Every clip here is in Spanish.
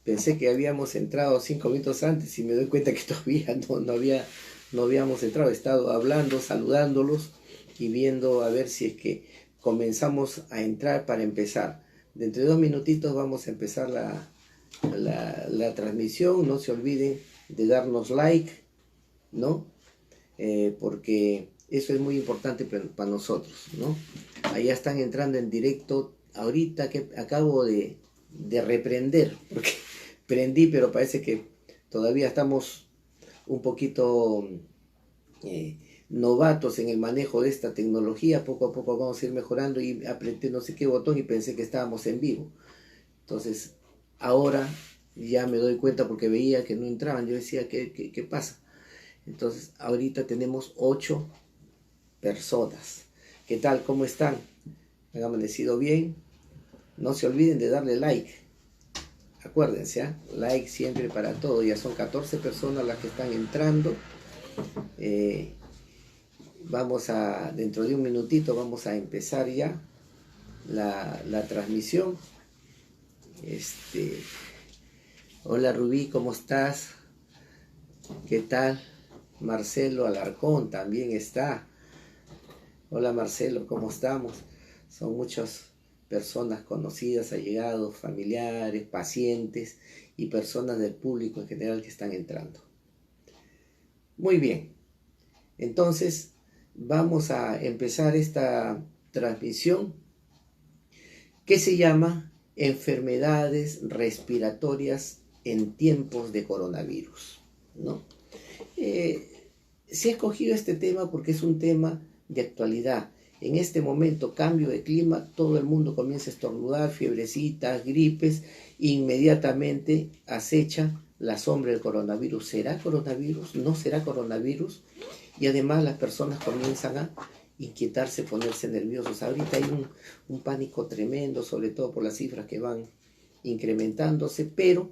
pensé que habíamos entrado 5 minutos antes y me doy cuenta que todavía no habíamos entrado. He estado hablando, saludándolos y viendo a ver si es que comenzamos a entrar para empezar. Dentro de 2 minutitos vamos a empezar la transmisión. No se olviden de darnos like, ¿no? Porque eso es muy importante para nosotros, ¿no? Allá están entrando en directo ahorita que acabo de reprender, porque prendí, pero parece que todavía estamos un poquito novatos en el manejo de esta tecnología. Poco a poco vamos a ir mejorando y apreté no sé qué botón y pensé que estábamos en vivo. Entonces ahora ya me doy cuenta porque veía que no entraban. Yo decía, ¿qué pasa? Entonces ahorita tenemos 8 personas. ¿Qué tal? ¿Cómo están? ¿Han amanecido bien? No se olviden de darle like. Acuérdense, ¿eh? Like siempre para todo. Ya son 14 personas las que están entrando. Dentro de un minutito vamos a empezar ya la transmisión. Hola Rubí, ¿cómo estás? ¿Qué tal? Marcelo Alarcón también está. Hola Marcelo, ¿cómo estamos? Son muchas personas conocidas, allegados, familiares, pacientes y personas del público en general que están entrando. Muy bien, entonces vamos a empezar esta transmisión que se llama Enfermedades respiratorias en tiempos de coronavirus, ¿no? Se ha escogido este tema porque es un tema de actualidad. En este momento, cambio de clima, todo el mundo comienza a estornudar, fiebrecitas, gripes, inmediatamente acecha la sombra del coronavirus. ¿Será coronavirus? ¿No será coronavirus? Y además las personas comienzan a inquietarse, ponerse nerviosos. Ahorita hay un pánico tremendo, sobre todo por las cifras que van incrementándose, pero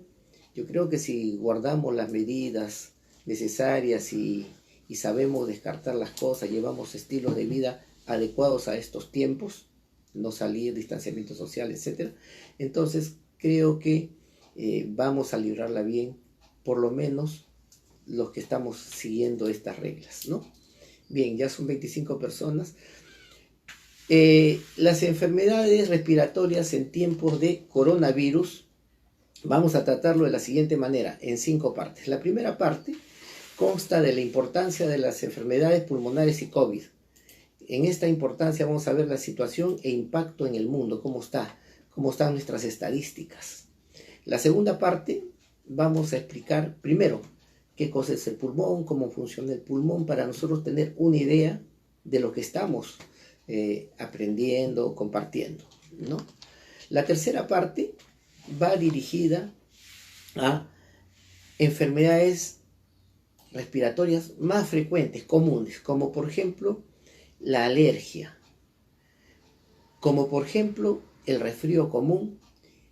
yo creo que si guardamos las medidas necesarias y sabemos descartar las cosas, llevamos estilos de vida adecuados a estos tiempos, no salir, distanciamiento social, etc. Entonces creo que vamos a librarla bien, por lo menos los que estamos siguiendo estas reglas, ¿no? Bien, ya son 25 personas. Las enfermedades respiratorias en tiempos de coronavirus, vamos a tratarlo de la siguiente manera, en 5 partes. La primera parte consta de la importancia de las enfermedades pulmonares y COVID. En esta importancia vamos a ver la situación e impacto en el mundo, cómo están nuestras estadísticas. La segunda parte vamos a explicar primero qué cosa es el pulmón, cómo funciona el pulmón, para nosotros tener una idea de lo que estamos aprendiendo, compartiendo, ¿no? La tercera parte va dirigida a enfermedades respiratorias más frecuentes, comunes, como por ejemplo la alergia, como por ejemplo el resfrío común,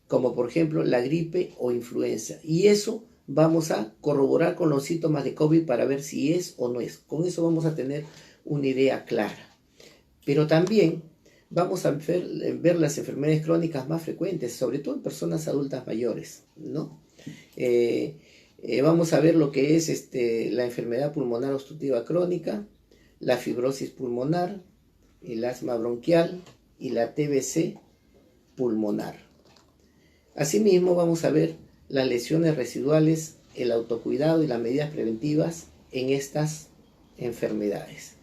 como por ejemplo la gripe o influenza. Y eso vamos a corroborar con los síntomas de COVID para ver si es o no es. Con eso vamos a tener una idea clara. Pero también vamos a ver las enfermedades crónicas más frecuentes, sobre todo en personas adultas mayores, ¿no? Vamos a ver lo que es la enfermedad pulmonar obstructiva crónica, la fibrosis pulmonar, el asma bronquial y la TBC pulmonar. Asimismo, vamos a ver las lesiones residuales, el autocuidado y las medidas preventivas en estas enfermedades.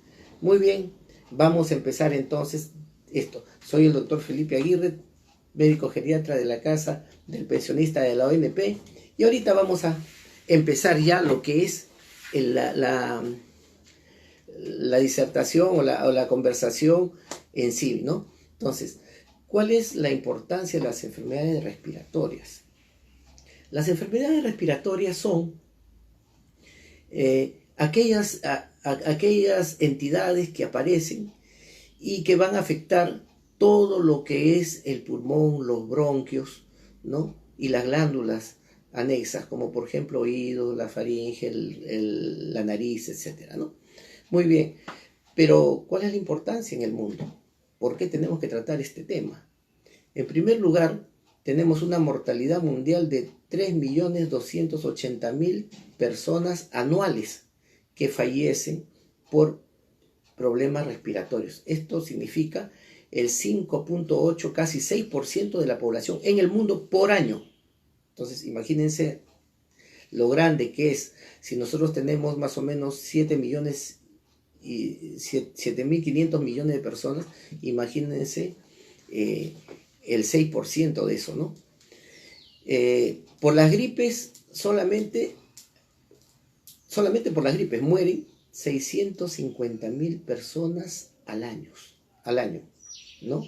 Muy bien, vamos a empezar entonces esto. Soy el doctor Felipe Aguirre, médico geriatra de la Casa del Pensionista de la ONP, y ahorita vamos a empezar ya lo que es la disertación o la conversación en sí, ¿no? Entonces, ¿cuál es la importancia de las enfermedades respiratorias? Las enfermedades respiratorias son aquellas entidades que aparecen y que van a afectar todo lo que es el pulmón, los bronquios, ¿no? Y las glándulas anexas, como por ejemplo oídos, la faringe, la nariz, etcétera, ¿no? Muy bien, pero ¿cuál es la importancia en el mundo? ¿Por qué tenemos que tratar este tema? En primer lugar, tenemos una mortalidad mundial de 3.280.000 personas anuales que fallecen por problemas respiratorios. Esto significa el 5.8, casi 6% de la población en el mundo por año. Entonces, imagínense lo grande que es. Si nosotros tenemos más o menos 7.500 millones de personas, imagínense el 6% de eso, ¿no? Por las gripes, solamente por las gripes mueren 650.000 personas al año, ¿no?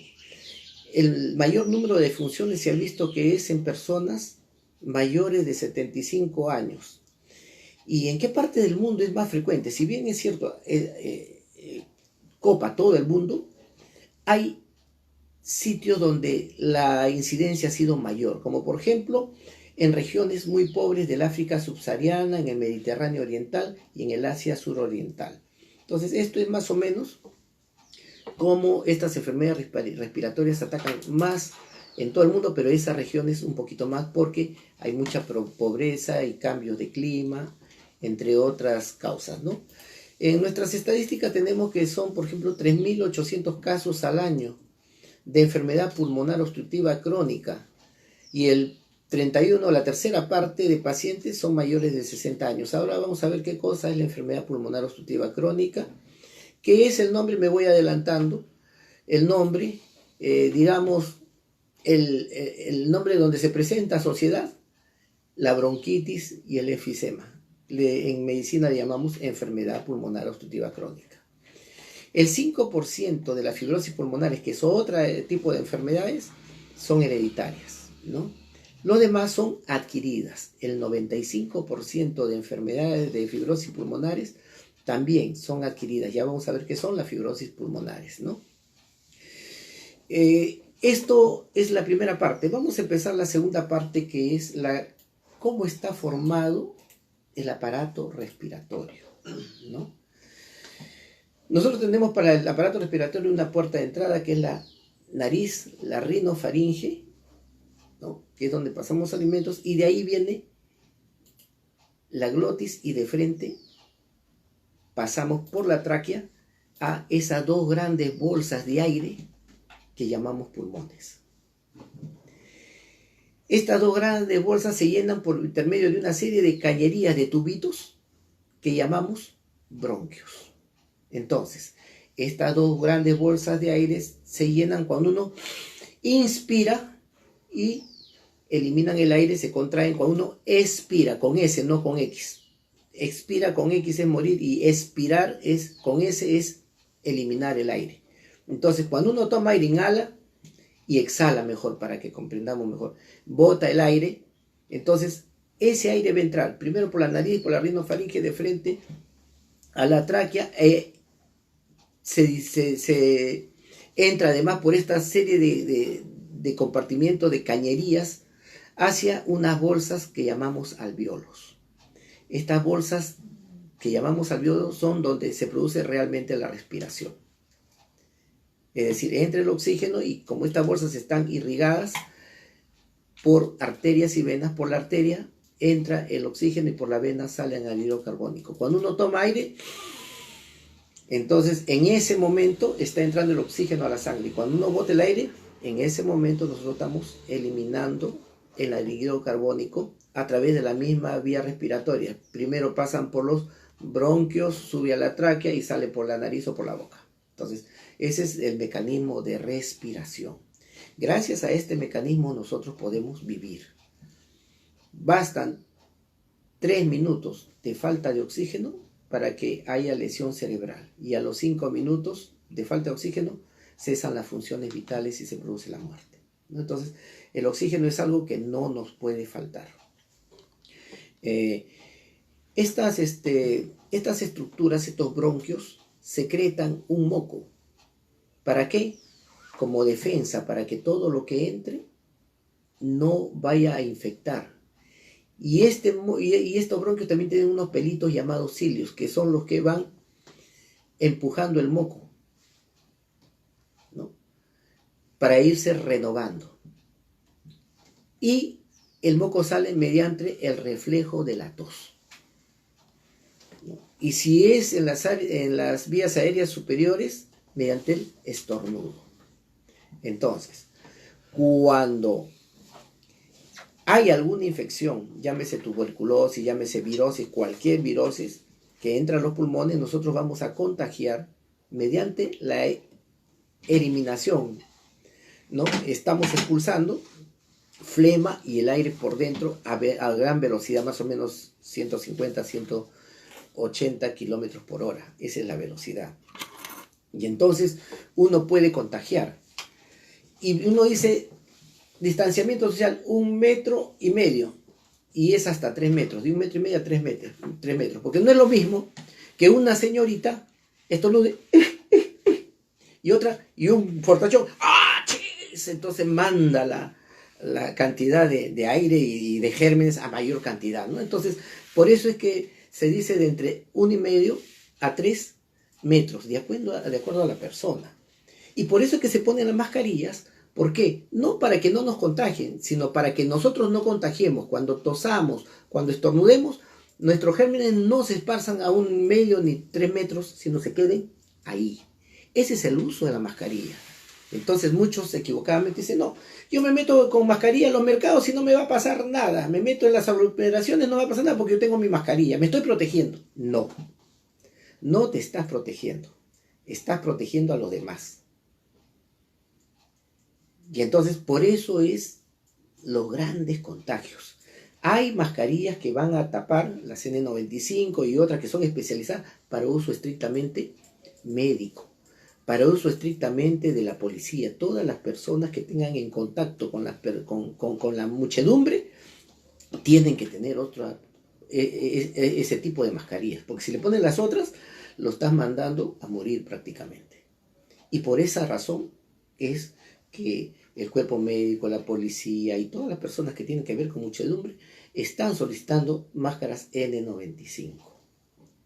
El mayor número de defunciones se ha visto que es en personas mayores de 75 años. ¿Y en qué parte del mundo es más frecuente? Si bien es cierto, copa todo el mundo, hay sitios donde la incidencia ha sido mayor, como por ejemplo en regiones muy pobres del África subsahariana, en el Mediterráneo oriental y en el Asia suroriental. Entonces, esto es más o menos cómo estas enfermedades respiratorias atacan más en todo el mundo, pero esa región es un poquito más porque hay mucha pobreza y cambios de clima, entre otras causas, ¿no? En nuestras estadísticas tenemos que son, por ejemplo, 3.800 casos al año de enfermedad pulmonar obstructiva crónica, y el 31, la tercera parte de pacientes son mayores de 60 años. Ahora vamos a ver qué cosa es la enfermedad pulmonar obstructiva crónica, qué es el nombre, me voy adelantando. El nombre, digamos, el nombre donde se presenta sociedad, la bronquitis y el enfisema. En medicina le llamamos enfermedad pulmonar obstructiva crónica. El 5% de las fibrosis pulmonares, que es otro tipo de enfermedades, son hereditarias, ¿no? Los demás son adquiridas. El 95% de enfermedades de fibrosis pulmonares también son adquiridas. Ya vamos a ver qué son las fibrosis pulmonares, ¿no? Esto es la primera parte. Vamos a empezar la segunda parte, que es cómo está formado el aparato respiratorio, ¿no? Nosotros tenemos para el aparato respiratorio una puerta de entrada que es la nariz, la rinofaringe, ¿no? Que es donde pasamos alimentos, y de ahí viene la glotis, y de frente pasamos por la tráquea a esas dos grandes bolsas de aire que llamamos pulmones. Estas dos grandes bolsas se llenan por intermedio de una serie de cañerías, de tubitos, que llamamos bronquios. Entonces, estas dos grandes bolsas de aire se llenan cuando uno inspira y eliminan el aire, se contraen cuando uno expira, con S, no con X. Expira con X es morir, y expirar con S es eliminar el aire. Entonces, cuando uno toma aire, inhala y exhala, mejor, para que comprendamos mejor. Bota el aire, entonces ese aire va a entrar primero por la nariz, por la rinofaringe, de frente a la tráquea, se entra además por esta serie de compartimientos, de cañerías, hacia unas bolsas que llamamos alvéolos. Estas bolsas que llamamos alvéolos son donde se produce realmente la respiración. Es decir, entra el oxígeno, y como estas bolsas están irrigadas por arterias y venas, por la arteria entra el oxígeno y por la vena sale el anhídrido carbónico. Cuando uno toma aire, entonces en ese momento está entrando el oxígeno a la sangre, y cuando uno bota el aire, en ese momento nosotros estamos eliminando el anhídrido carbónico a través de la misma vía respiratoria. Primero pasan por los bronquios, sube a la tráquea y sale por la nariz o por la boca. Entonces, ese es el mecanismo de respiración. Gracias a este mecanismo nosotros podemos vivir. Bastan 3 minutos de falta de oxígeno para que haya lesión cerebral, y a los 5 minutos de falta de oxígeno cesan las funciones vitales y se produce la muerte, ¿no? Entonces, el oxígeno es algo que no nos puede faltar. Estas estructuras, estos bronquios, secretan un moco. ¿Para qué? Como defensa, para que todo lo que entre no vaya a infectar. Y estos bronquios también tienen unos pelitos llamados cilios, que son los que van empujando el moco, ¿no? Para irse renovando. y el moco sale mediante el reflejo de la tos. Y si es en las vías aéreas superiores, mediante el estornudo. Entonces, cuando hay alguna infección, llámese tuberculosis, llámese virosis, cualquier virosis que entra a los pulmones, nosotros vamos a contagiar mediante la eliminación, ¿no? Estamos expulsando flema y el aire por dentro a gran velocidad, más o menos 150, 180 kilómetros por hora. Esa es la velocidad. Y entonces uno puede contagiar. Y uno dice, distanciamiento social 1,5 metros, y es hasta 3 metros, de 1,5 metros a 3 metros, porque no es lo mismo que una señorita estornude y un fortachón, entonces manda la cantidad de aire y de gérmenes a mayor cantidad, ¿no? Entonces, por eso es que se dice de entre 1,5 a 3 metros, de acuerdo a la persona. Y por eso es que se ponen las mascarillas. ¿Por qué? No para que no nos contagien, sino para que nosotros no contagiemos. Cuando tosamos, cuando estornudemos, nuestros gérmenes no se esparzan a 1,5 ni 3 metros, sino se queden ahí. Ese es el uso de la mascarilla. Entonces muchos equivocadamente dicen, no, yo me meto con mascarilla en los mercados y no me va a pasar nada. Me meto en las aglomeraciones, no va a pasar nada porque yo tengo mi mascarilla. Me estoy protegiendo. No, no te estás protegiendo. Estás protegiendo a los demás. Y entonces por eso es los grandes contagios. Hay mascarillas que van a tapar las N95 y otras que son especializadas para uso estrictamente médico, para uso estrictamente de la policía. Todas las personas que tengan en contacto con la muchedumbre tienen que tener ese tipo de mascarillas, porque si le ponen las otras, lo estás mandando a morir prácticamente. Y por esa razón es que el cuerpo médico, la policía y todas las personas que tienen que ver con muchedumbre están solicitando máscaras N95,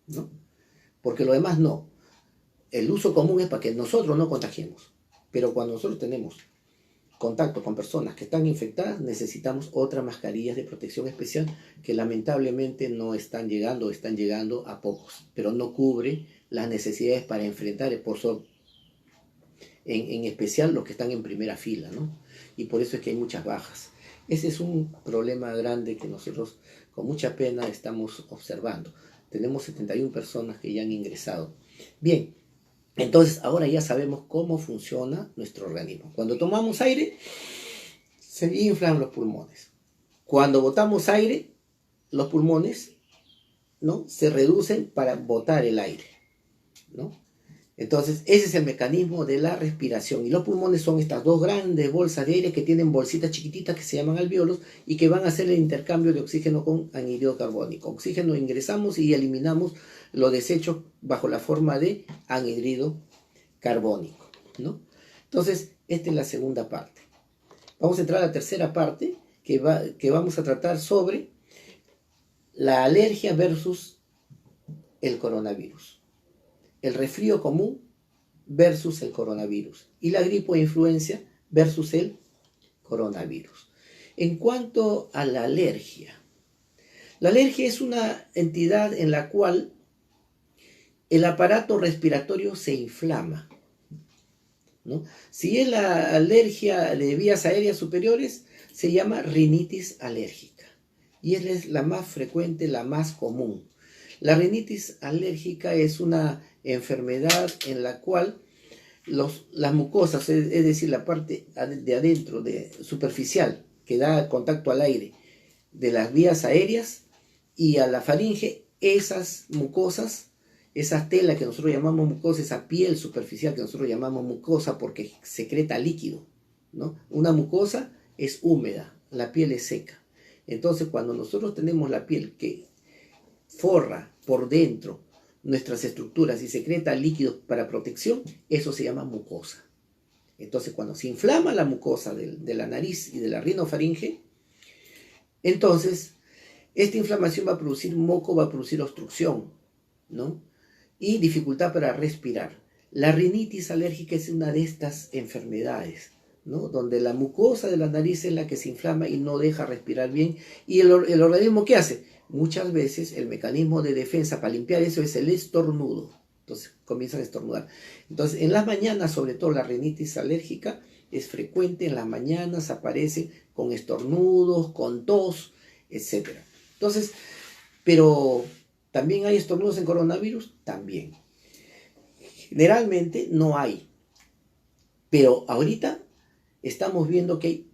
¿no? Porque lo demás no. El uso común es para que nosotros no contagiemos, pero cuando nosotros tenemos contacto con personas que están infectadas, necesitamos otras mascarillas de protección especial que lamentablemente no están llegando, están llegando a pocos, pero no cubre las necesidades para enfrentar en especial los que están en primera fila, ¿no? Y por eso es que hay muchas bajas. Ese es un problema grande que nosotros con mucha pena estamos observando. Tenemos 71 personas que ya han ingresado. Bien, entonces ahora ya sabemos cómo funciona nuestro organismo. Cuando tomamos aire, se inflan los pulmones. Cuando botamos aire, los pulmones, ¿no?, se reducen para botar el aire, ¿no? Entonces, ese es el mecanismo de la respiración. Y los pulmones son estas dos grandes bolsas de aire que tienen bolsitas chiquititas que se llaman alvéolos y que van a hacer el intercambio de oxígeno con anhídrido carbónico. Oxígeno ingresamos y eliminamos los desechos bajo la forma de anhídrido carbónico, ¿no? Entonces, esta es la segunda parte. Vamos a entrar a la tercera parte que vamos a tratar sobre la alergia versus el coronavirus. El resfrío común versus el coronavirus y la gripe o influencia versus el coronavirus. En cuanto a la alergia es una entidad en la cual el aparato respiratorio se inflama, ¿no? Si es la alergia de vías aéreas superiores, se llama rinitis alérgica y es la más frecuente, la más común. La rinitis alérgica es una enfermedad en la cual las mucosas, es decir, la parte de adentro, superficial, que da contacto al aire de las vías aéreas y a la faringe, esas mucosas, esa tela que nosotros llamamos mucosa, esa piel superficial que nosotros llamamos mucosa porque secreta líquido, ¿no? Una mucosa es húmeda, la piel es seca. Entonces, cuando nosotros tenemos la piel que forra por dentro nuestras estructuras y secreta líquidos para protección, eso se llama mucosa. Entonces, cuando se inflama la mucosa de la nariz y de la rinofaringe, entonces esta inflamación va a producir moco, va a producir obstrucción, ¿no?, y dificultad para respirar. La rinitis alérgica es una de estas enfermedades, ¿no? Donde la mucosa de la nariz es la que se inflama y no deja respirar bien. ¿Y el organismo qué hace? Muchas veces el mecanismo de defensa para limpiar eso es el estornudo. Entonces comienzan a estornudar. Entonces en las mañanas, sobre todo la rinitis alérgica, es frecuente, en las mañanas aparece con estornudos, con tos, etc. Entonces, pero ¿también hay estornudos en coronavirus? También. Generalmente no hay. Pero ahorita estamos viendo que hay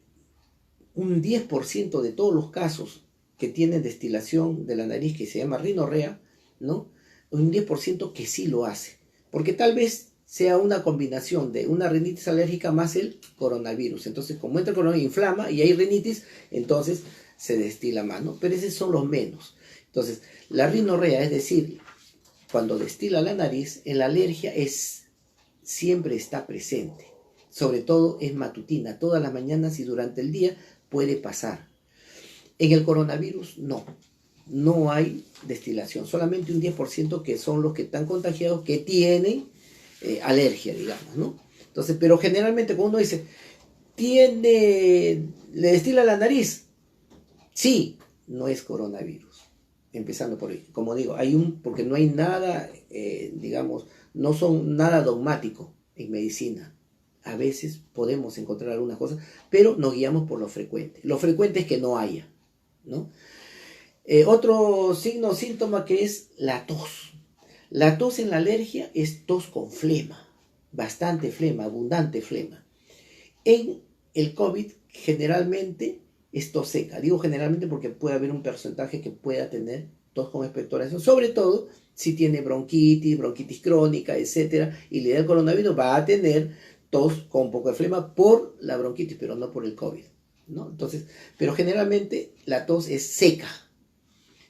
un 10% de todos los casos que tienen destilación de la nariz, que se llama rinorrea, ¿no? Un 10% que sí lo hace. Porque tal vez sea una combinación de una rinitis alérgica más el coronavirus. Entonces, como entra el coronavirus, inflama y hay rinitis, entonces se destila más, ¿no? Pero esos son los menos. Entonces, la rinorrea, es decir, cuando destila la nariz, en la alergia siempre está presente. Sobre todo es matutina, todas las mañanas y durante el día puede pasar. En el coronavirus no hay destilación, solamente un 10% que son los que están contagiados que tienen alergia, digamos, ¿no? Entonces, pero generalmente cuando uno dice, le destila la nariz, sí, no es coronavirus. Empezando por ahí, como digo, porque no hay nada, digamos, no son nada dogmático en medicina. A veces podemos encontrar algunas cosas, pero nos guiamos por lo frecuente. Lo frecuente es que no haya, ¿no? Otro signo o síntoma que es la tos. La tos en la alergia es tos con flema, bastante flema, abundante flema. En el COVID generalmente es tos seca. Digo generalmente porque puede haber un porcentaje que pueda tener tos con expectoración, sobre todo si tiene bronquitis crónica, etc. Y le da el coronavirus, va a tener tos con un poco de flema por la bronquitis, pero no por el COVID, ¿no? Entonces, pero generalmente la tos es seca.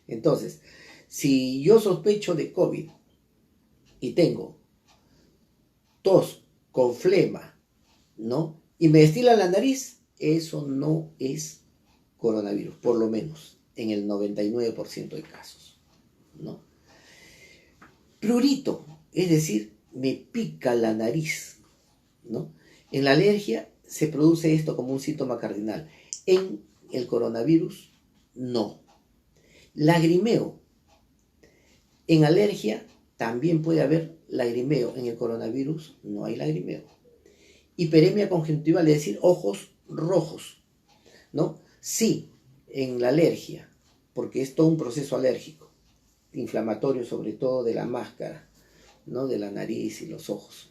Entonces, si yo sospecho de COVID y tengo tos con flema, ¿no? Y me destila la nariz, eso no es coronavirus, por lo menos en el 99% de casos, ¿no? Prurito, es decir, me pica la nariz, ¿no? En la alergia se produce esto como un síntoma cardinal. En el coronavirus, no. Lagrimeo. En alergia también puede haber lagrimeo. En el coronavirus no hay lagrimeo. Hiperemia conjuntival, es decir, ojos rojos, ¿no? Sí, en la alergia, porque es todo un proceso alérgico, inflamatorio sobre todo de la máscara, ¿no? De la nariz y los ojos.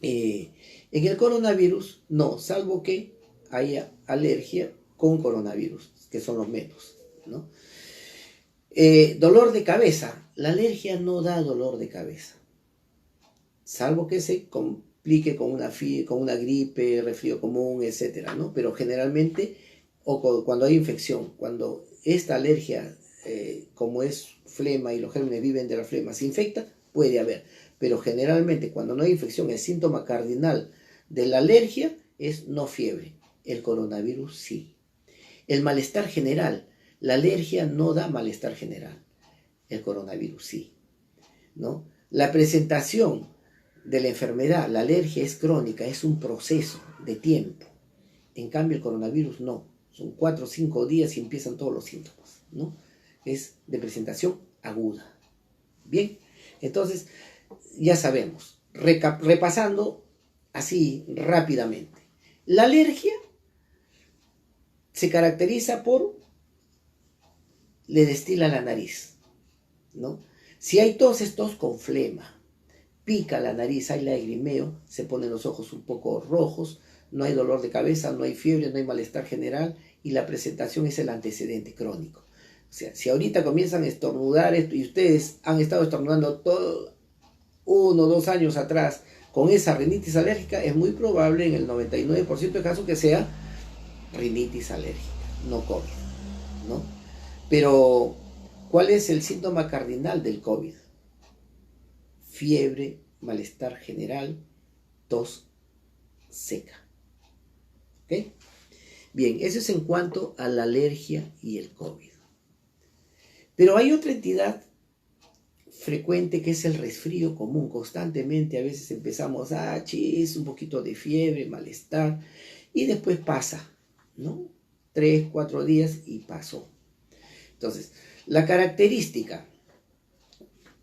En el coronavirus, no, salvo que haya alergia con coronavirus, que son los menos, ¿no? Dolor de cabeza. La alergia no da dolor de cabeza, salvo que se complique con una gripe, resfrío común, etcétera, ¿no? Pero generalmente, o cuando hay infección, cuando esta alergia, como es flema y los gérmenes viven de la flema, se infecta, puede haber. Pero generalmente cuando no hay infección, el síntoma cardinal de la alergia es no fiebre. El coronavirus sí. El malestar general. La alergia no da malestar general. El coronavirus sí, ¿no? La presentación de la enfermedad, la alergia es crónica, es un proceso de tiempo. En cambio el coronavirus no. Son 4 o 5 días y empiezan todos los síntomas, ¿no? Es de presentación aguda. Bien, entonces ya sabemos, repasando así rápidamente. La alergia se caracteriza por le destila la nariz, ¿no? Si hay tos, es tos con flema, pica la nariz, hay lagrimeo, se ponen los ojos un poco rojos, no hay dolor de cabeza, no hay fiebre, no hay malestar general y la presentación es el antecedente crónico. O sea, si ahorita comienzan a estornudar y ustedes han estado estornudando todo 1 o 2 años atrás con esa rinitis alérgica, es muy probable en el 99% de casos que sea rinitis alérgica, no COVID, ¿no? Pero, ¿cuál es el síntoma cardinal del COVID? Fiebre, malestar general, tos seca. ¿Ok? Bien, eso es en cuanto a la alergia y el COVID. Pero hay otra entidad frecuente que es el resfrío común. Constantemente a veces empezamos, un poquito de fiebre, malestar, y después pasa, ¿no? 3, 4 días y pasó. Entonces, la característica,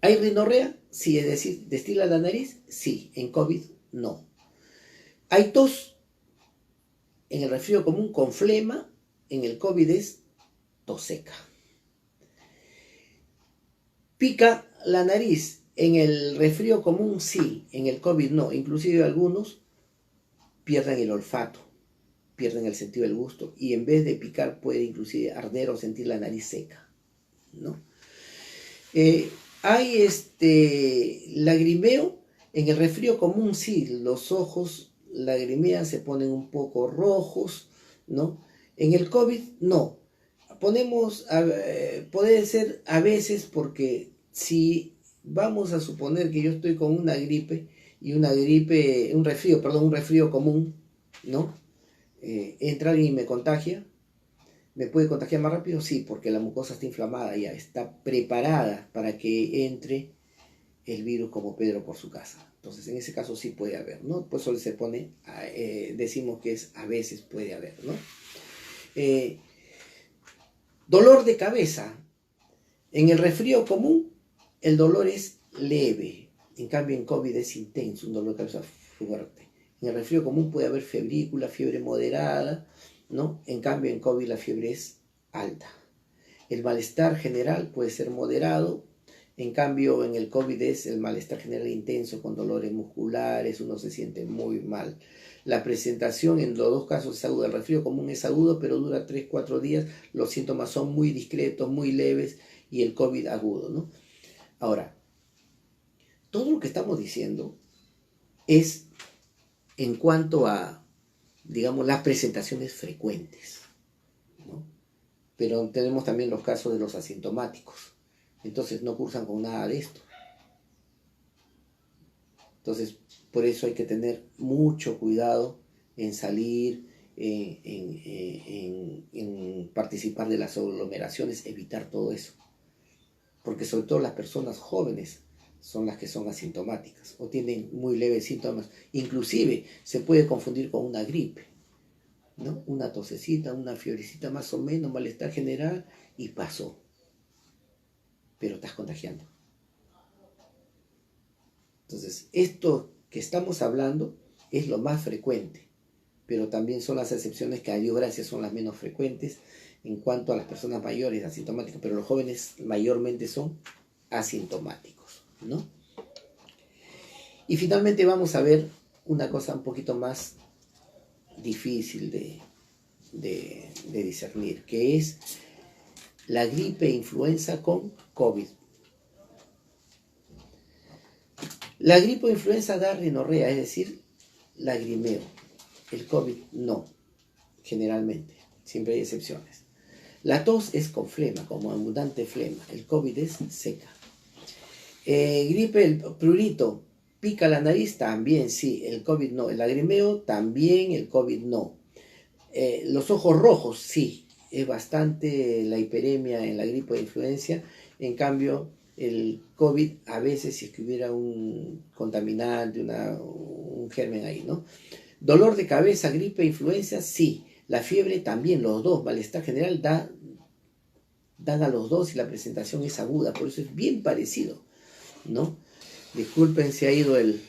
¿hay rinorrea? Sí, es decir, ¿destila la nariz? Sí, en COVID no. ¿Hay tos? En el resfrío común con flema, en el COVID es tos seca. ¿Pica la nariz? En el resfrío común sí, en el COVID no. Inclusive algunos pierden el olfato, pierden el sentido del gusto y en vez de picar puede inclusive arder o sentir la nariz seca, ¿no? Hay lagrimeo. En el resfrío común sí, los ojos lagrimean, se ponen un poco rojos, ¿no? En el COVID no. Puede ser a veces porque si vamos a suponer que yo estoy con una gripe y un resfrío común, ¿no? Entra alguien y me contagia, ¿me puede contagiar más rápido? Sí, porque la mucosa está inflamada ya, está preparada para que entre el virus como Pedro por su casa. Entonces, en ese caso sí puede haber, ¿no? Pues solo se pone, decimos que es a veces puede haber, ¿no? Dolor de cabeza. En el resfrío común, el dolor es leve. En cambio, en COVID es intenso, un dolor de cabeza fuerte. En el resfrío común puede haber febrícula, fiebre moderada, ¿no? En cambio, en COVID la fiebre es alta. El malestar general puede ser moderado. En cambio, en el COVID es el malestar general intenso, con dolores musculares, uno se siente muy mal. La presentación en los dos casos es aguda. El resfrío común es agudo, pero dura 3, 4 días. Los síntomas son muy discretos, muy leves, y el COVID agudo, ¿no? Ahora, todo lo que estamos diciendo es en cuanto a, digamos, las presentaciones frecuentes, ¿no? Pero tenemos también los casos de los asintomáticos. Entonces no cursan con nada de esto. Entonces, por eso hay que tener mucho cuidado en salir, en participar de las aglomeraciones, evitar todo eso. Porque sobre todo las personas jóvenes son las que son asintomáticas o tienen muy leves síntomas. Inclusive se puede confundir con una gripe, ¿no? Una tosecita, una fiebrecita más o menos, malestar general y pasó. Pero estás contagiando. Entonces, esto que estamos hablando es lo más frecuente, pero también son las excepciones que a Dios gracias son las menos frecuentes en cuanto a las personas mayores asintomáticas, pero los jóvenes mayormente son asintomáticos, ¿no? Y finalmente vamos a ver una cosa un poquito más difícil de discernir, que es la gripe e influenza con COVID. La gripe o influenza da rinorrea, es decir, lagrimeo. El COVID no, generalmente, siempre hay excepciones. La tos es con flema, como abundante flema. El COVID es seca. Gripe, el prurito, pica la nariz, también sí, el COVID no. El lagrimeo, también, el COVID no. Los ojos rojos, sí, es bastante la hiperemia en la gripe de influencia. En cambio, el COVID, a veces, si es que hubiera un contaminante, un germen ahí, ¿no? Dolor de cabeza, gripe, influenza, sí. La fiebre también, los dos. Malestar general dan a los dos y la presentación es aguda. Por eso es bien parecido, ¿no? Disculpen si ha ido el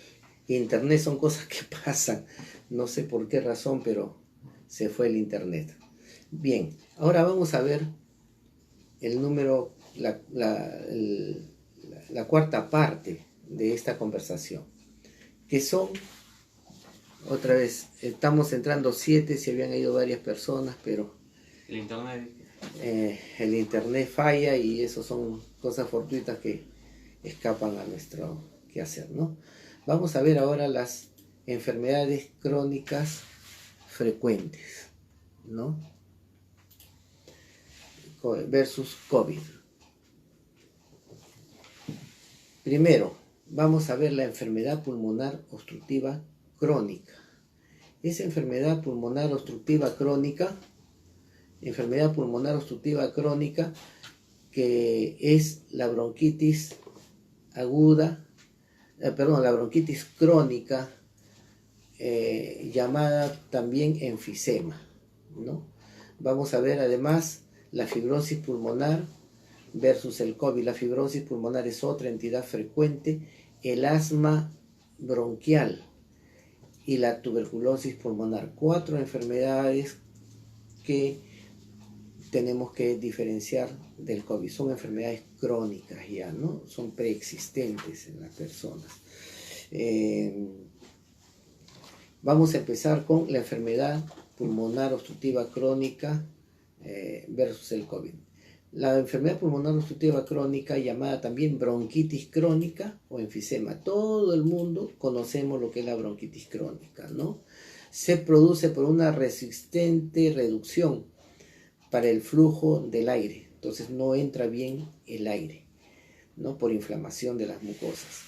internet, son cosas que pasan. No sé por qué razón, pero se fue el internet. Bien, ahora vamos a ver el número, la cuarta parte de esta conversación, que son, otra vez, estamos entrando 7, se habían ido varias personas, pero el internet falla y eso son cosas fortuitas que escapan a nuestro quehacer, ¿no? Vamos a ver ahora las enfermedades crónicas frecuentes, ¿no? Versus COVID. Primero, vamos a ver la enfermedad pulmonar obstructiva crónica. Esa enfermedad pulmonar obstructiva crónica, que es la bronquitis aguda, la bronquitis crónica, llamada también enfisema, ¿no? Vamos a ver además la fibrosis pulmonar versus el COVID. La fibrosis pulmonar es otra entidad frecuente, el asma bronquial y la tuberculosis pulmonar. 4 enfermedades que tenemos que diferenciar del COVID. Son enfermedades crónicas ya, ¿no? Son preexistentes en las personas. Vamos a empezar con la enfermedad pulmonar obstructiva crónica versus el COVID. La enfermedad pulmonar obstructiva crónica, llamada también bronquitis crónica o enfisema. Todo el mundo conocemos lo que es la bronquitis crónica, ¿no? Se produce por una resistente reducción para el flujo del aire. Entonces no entra bien el aire, ¿no? Por inflamación de las mucosas.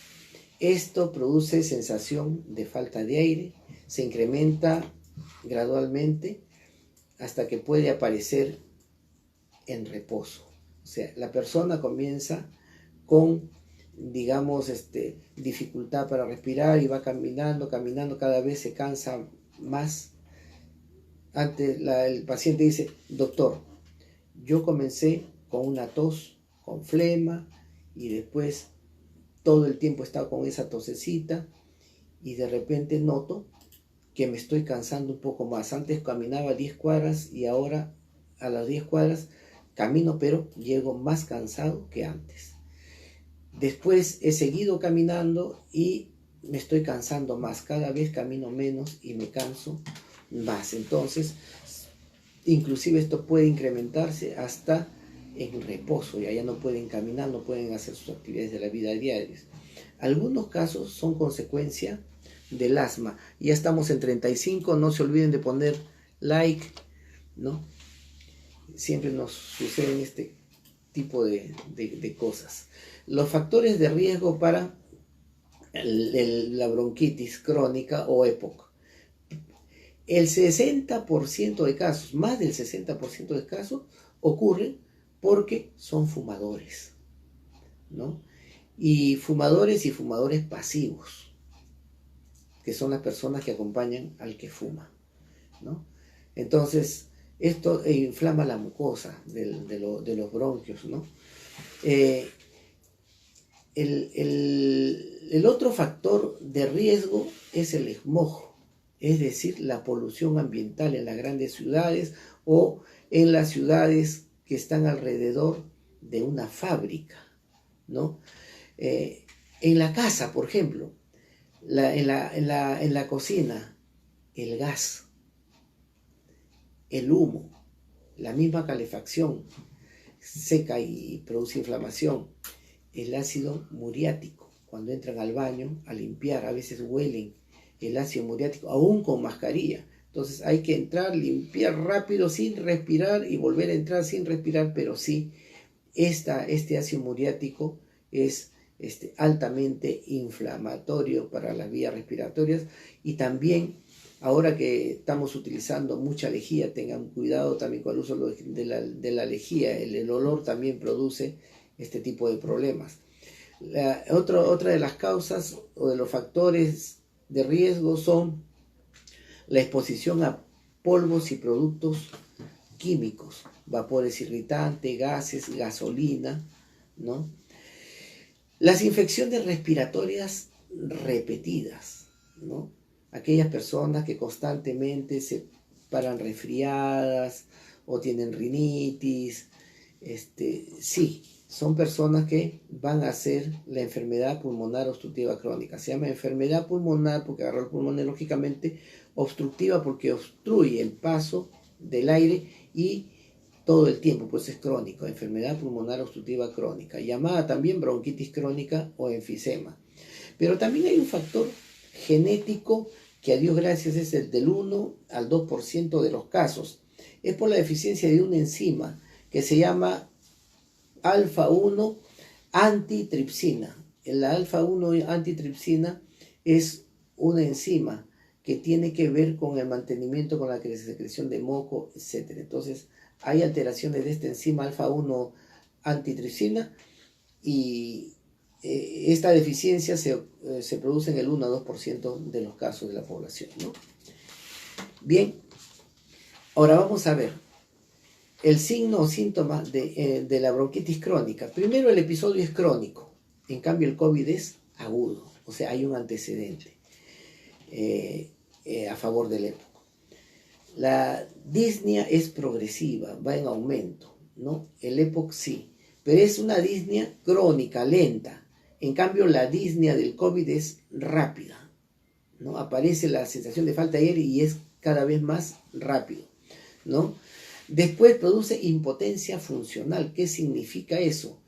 Esto produce sensación de falta de aire, se incrementa gradualmente hasta que puede aparecer en reposo. O sea, la persona comienza con, digamos, dificultad para respirar y va caminando, cada vez se cansa más. Antes el paciente dice: doctor, yo comencé con una tos, con flema, y después todo el tiempo he estado con esa tosecita, y de repente noto que me estoy cansando un poco más. Antes caminaba 10 cuadras y ahora a las 10 cuadras camino, pero llego más cansado que antes. Después he seguido caminando y me estoy cansando más. Cada vez camino menos y me canso más. Entonces, inclusive esto puede incrementarse hasta en reposo. Ya no pueden caminar, no pueden hacer sus actividades de la vida diaria. Algunos casos son consecuencia del asma. Ya estamos en 35, no se olviden de poner like, ¿no? Siempre nos suceden este tipo de cosas. Los factores de riesgo para la bronquitis crónica o EPOC. El 60% de casos, más del 60% de casos, ocurren porque son fumadores, ¿no? Y fumadores pasivos, que son las personas que acompañan al que fuma, ¿no? Entonces, esto inflama la mucosa de los bronquios, ¿no? El otro factor de riesgo es el smog, es decir, la polución ambiental en las grandes ciudades o en las ciudades que están alrededor de una fábrica, ¿no? En la casa, por ejemplo, en la cocina, el gas, el humo, la misma calefacción seca y produce inflamación, el ácido muriático. Cuando entran al baño a limpiar, a veces huelen el ácido muriático, aún con mascarilla. Entonces hay que entrar, limpiar rápido sin respirar y volver a entrar sin respirar, pero sí, este ácido muriático es altamente inflamatorio para las vías respiratorias. Y también, ahora que estamos utilizando mucha lejía, tengan cuidado también con el uso de la lejía. El olor también produce este tipo de problemas. Otra de las causas o de los factores de riesgo son la exposición a polvos y productos químicos, vapores irritantes, gases, gasolina, ¿no? Las infecciones respiratorias repetidas, ¿no? Aquellas personas que constantemente se paran resfriadas o tienen rinitis, sí, son personas que van a hacer la enfermedad pulmonar obstructiva crónica. Se llama enfermedad pulmonar porque agarró el pulmón, lógicamente obstructiva porque obstruye el paso del aire y todo el tiempo, pues es crónico, enfermedad pulmonar obstructiva crónica, llamada también bronquitis crónica o enfisema. Pero también hay un factor genético que, a Dios gracias, es el del 1 al 2% de los casos. Es por la deficiencia de una enzima que se llama alfa-1 antitripsina. La alfa-1 antitripsina es una enzima que tiene que ver con el mantenimiento, con la secreción de moco, etc. Entonces, hay alteraciones de esta enzima alfa-1 antitripsina y esta deficiencia se produce en el 1 a 2% de los casos de la población, ¿no? Bien, ahora vamos a ver el signo o síntoma de la bronquitis crónica. Primero, el episodio es crónico, en cambio el COVID es agudo, o sea, hay un antecedente a favor del EPOC. La disnea es progresiva, va en aumento, ¿no? El EPOC sí, pero es una disnea crónica, lenta. En cambio, la disnea del COVID es rápida, ¿no? Aparece la sensación de falta de aire y es cada vez más rápido, ¿no? Después produce impotencia funcional. ¿Qué significa eso?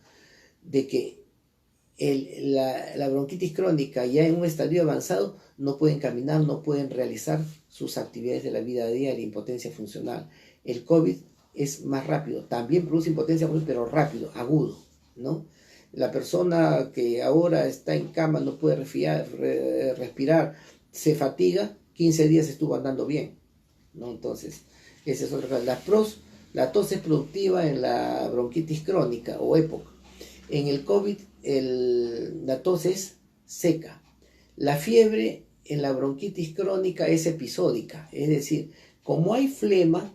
De que la bronquitis crónica ya en un estadio avanzado no pueden caminar, no pueden realizar sus actividades de la vida diaria, impotencia funcional. El COVID es más rápido, también produce impotencia funcional, pero rápido, agudo, ¿no? La persona que ahora está en cama no puede respirar, se fatiga, 15 días estuvo andando bien, ¿no? Entonces, esa es otra cosa. La tos es productiva en la bronquitis crónica o EPOC. En el COVID, la tos es seca. La fiebre en la bronquitis crónica es episódica, es decir, como hay flema,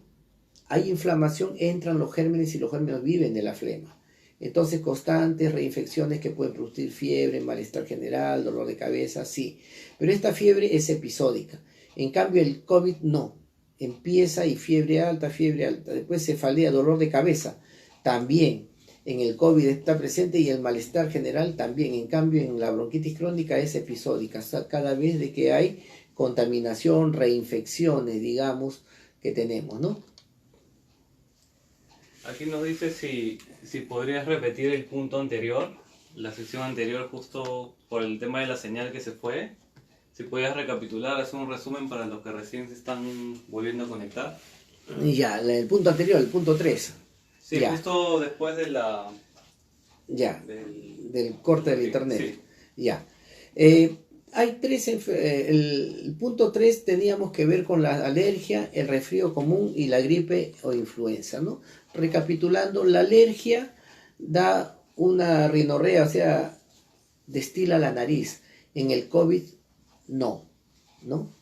hay inflamación, entran los gérmenes y los gérmenes viven de la flema. Entonces, constantes reinfecciones que pueden producir fiebre, malestar general, dolor de cabeza, sí. Pero esta fiebre es episódica. En cambio, el COVID no. Empieza y fiebre alta, después cefalea, dolor de cabeza, también en el COVID está presente y el malestar general también. En cambio, en la bronquitis crónica es episódica, cada vez de que hay contaminación, reinfecciones, digamos, que tenemos, ¿no? Aquí nos dice si podrías repetir el punto anterior, la sección anterior, justo por el tema de la señal que se fue. Si podías recapitular, hacer un resumen para los que recién se están volviendo a conectar. Ya, el punto anterior, el punto 3. Sí, ya. Justo después de la... Ya, del corte del internet. Sí. Ya. Hay tres, el punto 3 teníamos que ver con la alergia, el resfrío común y la gripe o influenza, ¿no? Recapitulando, la alergia da una rinorrea, o sea, destila la nariz. En el COVID, no, ¿no?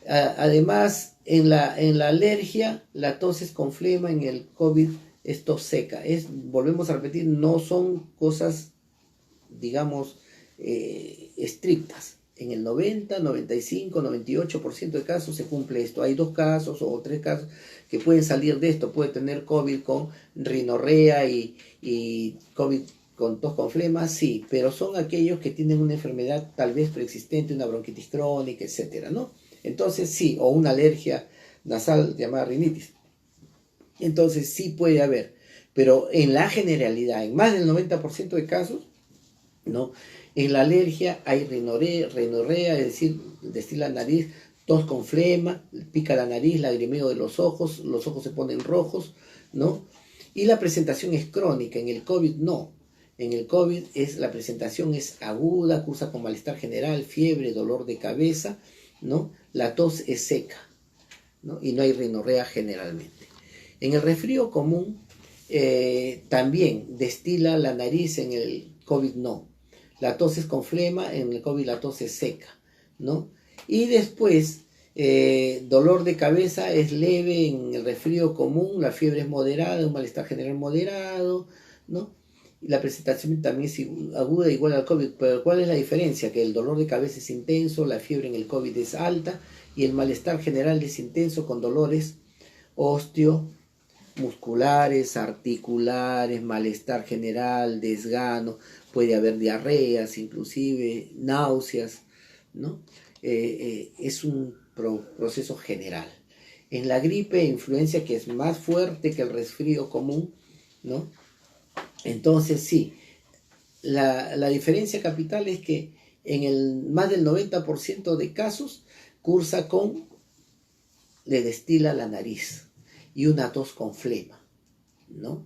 Además, en la alergia, la tos es con flema, en el COVID es tos seca. Volvemos a repetir, no son cosas, digamos, estrictas. En el 90, 95, 98% de casos se cumple esto. Hay 2 casos o 3 casos que pueden salir de esto. Puede tener COVID con rinorrea y COVID con tos con flema, sí, pero son aquellos que tienen una enfermedad tal vez preexistente, una bronquitis crónica, etcétera, ¿no? Entonces sí, o una alergia nasal llamada rinitis. Entonces sí puede haber, pero en la generalidad, en más del 90% de casos, ¿no? En la alergia hay rinorrea, es decir, destila la nariz, tos con flema, pica la nariz, lagrimeo de los ojos se ponen rojos, ¿no? Y la presentación es crónica, en el COVID no. En el COVID la presentación es aguda, cursa con malestar general, fiebre, dolor de cabeza, ¿no? La tos es seca, ¿no? Y no hay rinorrea generalmente. En el resfrío común también destila la nariz, en el COVID no. La tos es con flema, en el COVID la tos es seca, ¿no? Y después, dolor de cabeza es leve en el resfrío común, la fiebre es moderada, un malestar general moderado, ¿no? Y la presentación también es aguda, igual al COVID, pero ¿cuál es la diferencia? Que el dolor de cabeza es intenso, la fiebre en el COVID es alta y el malestar general es intenso con dolores osteomusculares, articulares, malestar general, desgano, puede haber diarreas, inclusive náuseas, ¿no? Es un proceso general. En la gripe e influenza, que es más fuerte que el resfrío común, ¿no? Entonces sí, la diferencia capital es que en el más del 90% de casos le destila la nariz y una tos con flema, ¿no?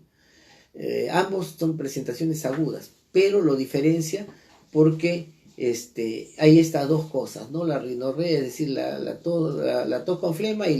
Ambos son presentaciones agudas, pero lo diferencia porque hay estas 2 cosas, ¿no? La rinorrea, es decir, la tos con flema y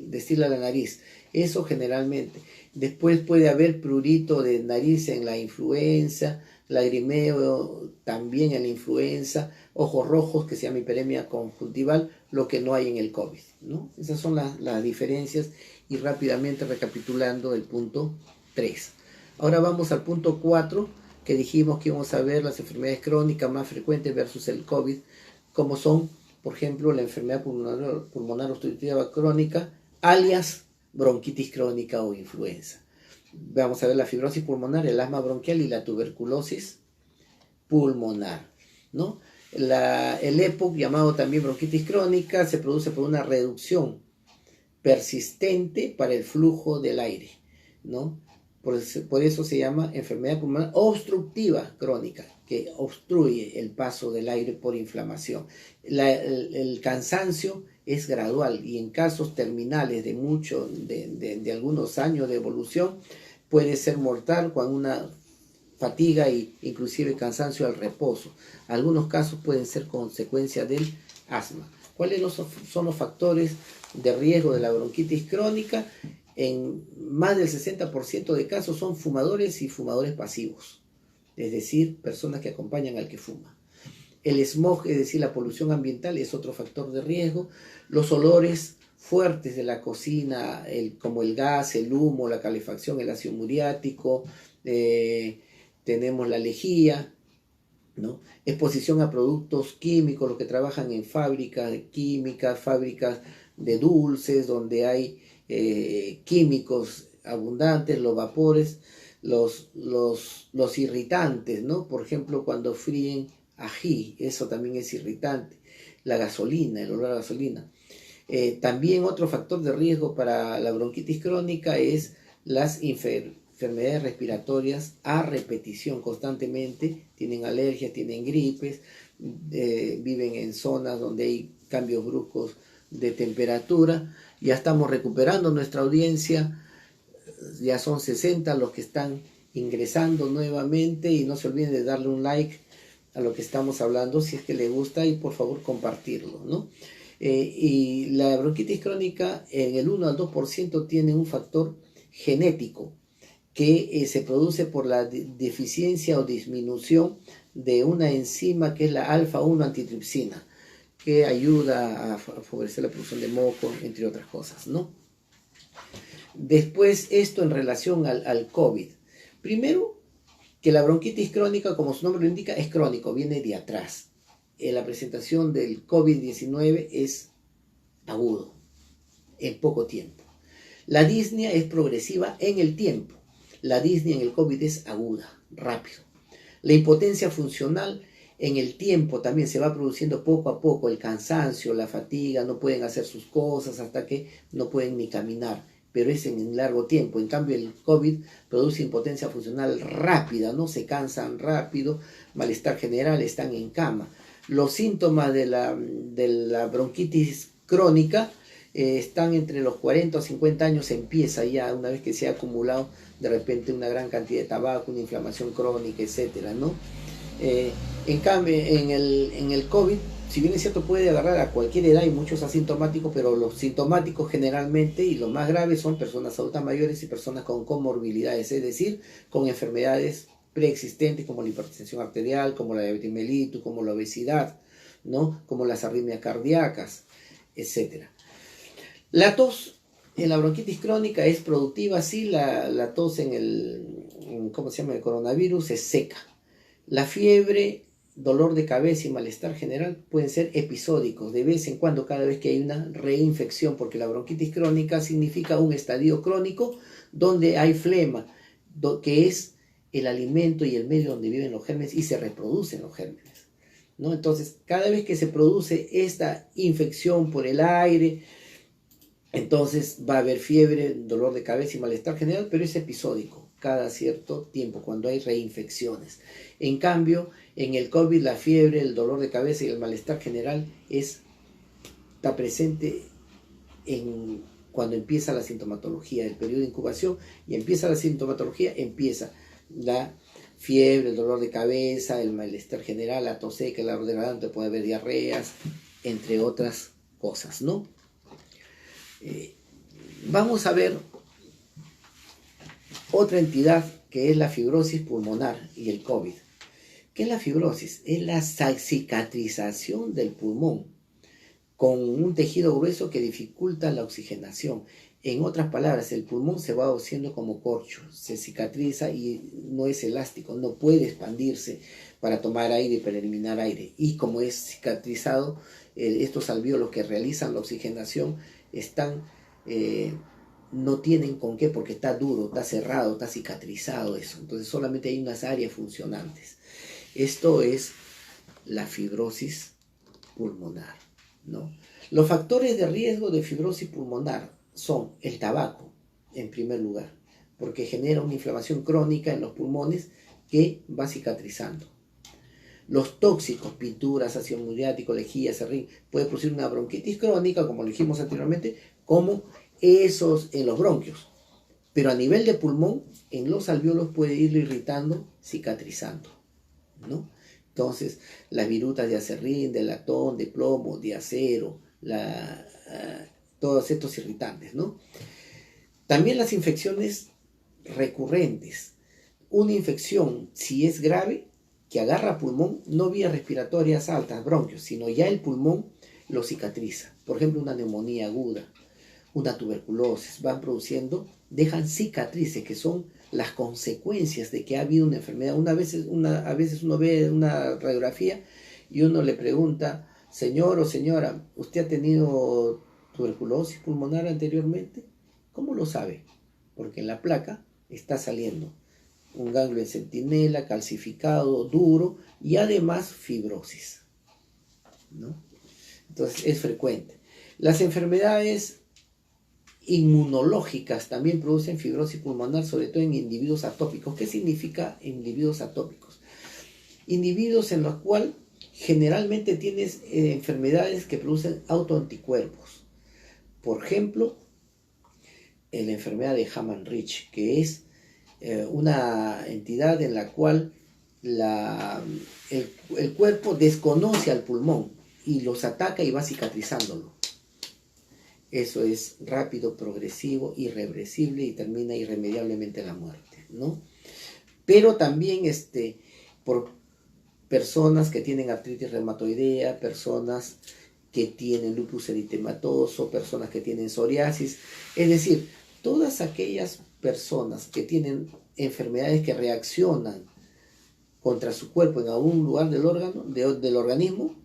destila la nariz. Eso generalmente. Después puede haber prurito de nariz en la influenza, lagrimeo también en la influenza, ojos rojos, que se llama hiperemia conjuntival, lo que no hay en el COVID, ¿no? Esas son las diferencias, y rápidamente recapitulando el punto 3. Ahora vamos al punto 4, que dijimos que íbamos a ver las enfermedades crónicas más frecuentes versus el COVID, como son, por ejemplo, la enfermedad pulmonar obstructiva crónica, alias bronquitis crónica o influenza. Vamos a ver la fibrosis pulmonar, el asma bronquial y la tuberculosis pulmonar, ¿no? El EPOC, llamado también bronquitis crónica, se produce por una reducción persistente para el flujo del aire, ¿no? Por eso se llama enfermedad pulmonar obstructiva crónica, que obstruye el paso del aire por inflamación. El cansancio es gradual, y en casos terminales de algunos años de evolución puede ser mortal con una fatiga e inclusive cansancio al reposo. Algunos casos pueden ser consecuencia del asma. ¿Cuáles son los factores de riesgo de la bronquitis crónica? En más del 60% de casos son fumadores y fumadores pasivos, es decir, personas que acompañan al que fuma. El smog, es decir, la polución ambiental, es otro factor de riesgo. Los olores fuertes de la cocina, como el gas, el humo, la calefacción, el ácido muriático, tenemos la lejía, ¿no? Exposición a productos químicos, los que trabajan en fábricas químicas, fábricas de dulces, donde hay químicos abundantes, los vapores, los irritantes, ¿no? Por ejemplo, cuando fríen ají, eso también es irritante. La gasolina, el olor a gasolina. También otro factor de riesgo para la bronquitis crónica es las enfermedades respiratorias a repetición constantemente. Tienen alergias, tienen gripes, viven en zonas donde hay cambios bruscos de temperatura. Ya estamos recuperando nuestra audiencia, ya son 60 los que están ingresando nuevamente, y no se olviden de darle un like a lo que estamos hablando si es que le gusta, y por favor compartirlo, ¿no? Y la bronquitis crónica en el 1 al 2% tiene un factor genético que se produce por la deficiencia o disminución de una enzima que es la alfa-1 antitripsina, que ayuda a favorecer la producción de moco, entre otras cosas, ¿no? Después, esto en relación al COVID. Primero, que la bronquitis crónica, como su nombre lo indica, es crónico, viene de atrás. La presentación del COVID-19 es agudo, en poco tiempo. La disnea es progresiva en el tiempo. La disnea en el COVID es aguda, rápido. La impotencia funcional en el tiempo también se va produciendo poco a poco, el cansancio, la fatiga, no pueden hacer sus cosas hasta que no pueden ni caminar, pero es en largo tiempo. En cambio, el COVID produce impotencia funcional rápida, no se cansan rápido, malestar general, están en cama. Los síntomas de la bronquitis crónica están entre los 40 o 50 años, empieza ya, una vez que se ha acumulado de repente una gran cantidad de tabaco, una inflamación crónica, etcétera, ¿no? En cambio, en el COVID, si bien es cierto, puede agarrar a cualquier edad y muchos asintomáticos, pero los sintomáticos generalmente y los más graves son personas adultas mayores y personas con comorbilidades, es decir, con enfermedades preexistentes como la hipertensión arterial, como la diabetes mellitus, como la obesidad, ¿no? Como las arritmias cardíacas, etc. La tos en la bronquitis crónica es productiva, sí, la tos ¿cómo se llama? El coronavirus es seca. La fiebre, dolor de cabeza y malestar general pueden ser episódicos, de vez en cuando, cada vez que hay una reinfección, porque la bronquitis crónica significa un estadio crónico donde hay flema, que es el alimento y el medio donde viven los gérmenes y se reproducen los gérmenes, ¿no? Entonces, cada vez que se produce esta infección por el aire, entonces va a haber fiebre, dolor de cabeza y malestar general, pero es episódico, cada cierto tiempo, cuando hay reinfecciones. En cambio, en el COVID, la fiebre, el dolor de cabeza y el malestar general está presente cuando empieza la sintomatología, el periodo de incubación, y empieza la sintomatología, empieza la fiebre, el dolor de cabeza, el malestar general, la tos seca, el ardor de garganta, puede haber diarreas, entre otras cosas, ¿no? Vamos a ver otra entidad que es la fibrosis pulmonar y el COVID. ¿Qué es la fibrosis? Es la cicatrización del pulmón con un tejido grueso que dificulta la oxigenación. En otras palabras, el pulmón se va haciendo como corcho, se cicatriza y no es elástico, no puede expandirse para tomar aire y para eliminar aire. Y como es cicatrizado, estos alvéolos que realizan la oxigenación están, no tienen con qué, porque está duro, está cerrado, está cicatrizado eso. Entonces solamente hay unas áreas funcionantes. Esto es la fibrosis pulmonar, ¿no? Los factores de riesgo de fibrosis pulmonar son el tabaco, en primer lugar, porque genera una inflamación crónica en los pulmones que va cicatrizando. Los tóxicos, pinturas, ácido muriático, lejía, serrín, puede producir una bronquitis crónica, como lo dijimos anteriormente, como esos en los bronquios. Pero a nivel de pulmón, en los alvéolos puede irlo irritando, cicatrizando, ¿no? Entonces, las virutas de acerrín, de latón, de plomo, de acero, todos estos irritantes, ¿no? También las infecciones recurrentes. Una infección, si es grave, que agarra pulmón, no vías respiratorias altas, bronquios, sino ya el pulmón lo cicatriza. Por ejemplo, una neumonía aguda, una tuberculosis, van produciendo, dejan cicatrices, que son las consecuencias de que ha habido una enfermedad. A veces uno ve una radiografía y uno le pregunta, señor o señora, ¿usted ha tenido tuberculosis pulmonar anteriormente? ¿Cómo lo sabe? Porque en la placa está saliendo un ganglio en centinela, calcificado, duro y además fibrosis, ¿no? Entonces es frecuente. Las enfermedades inmunológicas también producen fibrosis pulmonar, sobre todo en individuos atópicos. ¿Qué significa individuos atópicos? Individuos en los cuales generalmente tienes enfermedades que producen autoanticuerpos. Por ejemplo, la enfermedad de Hammond-Rich, que es una entidad en la cual el cuerpo desconoce al pulmón y los ataca y va cicatrizándolo. Eso es rápido, progresivo, irreversible y termina irremediablemente en la muerte, ¿no? Pero también por personas que tienen artritis reumatoidea, personas que tienen lupus eritematoso, personas que tienen psoriasis, es decir, todas aquellas personas que tienen enfermedades que reaccionan contra su cuerpo en algún lugar del organismo,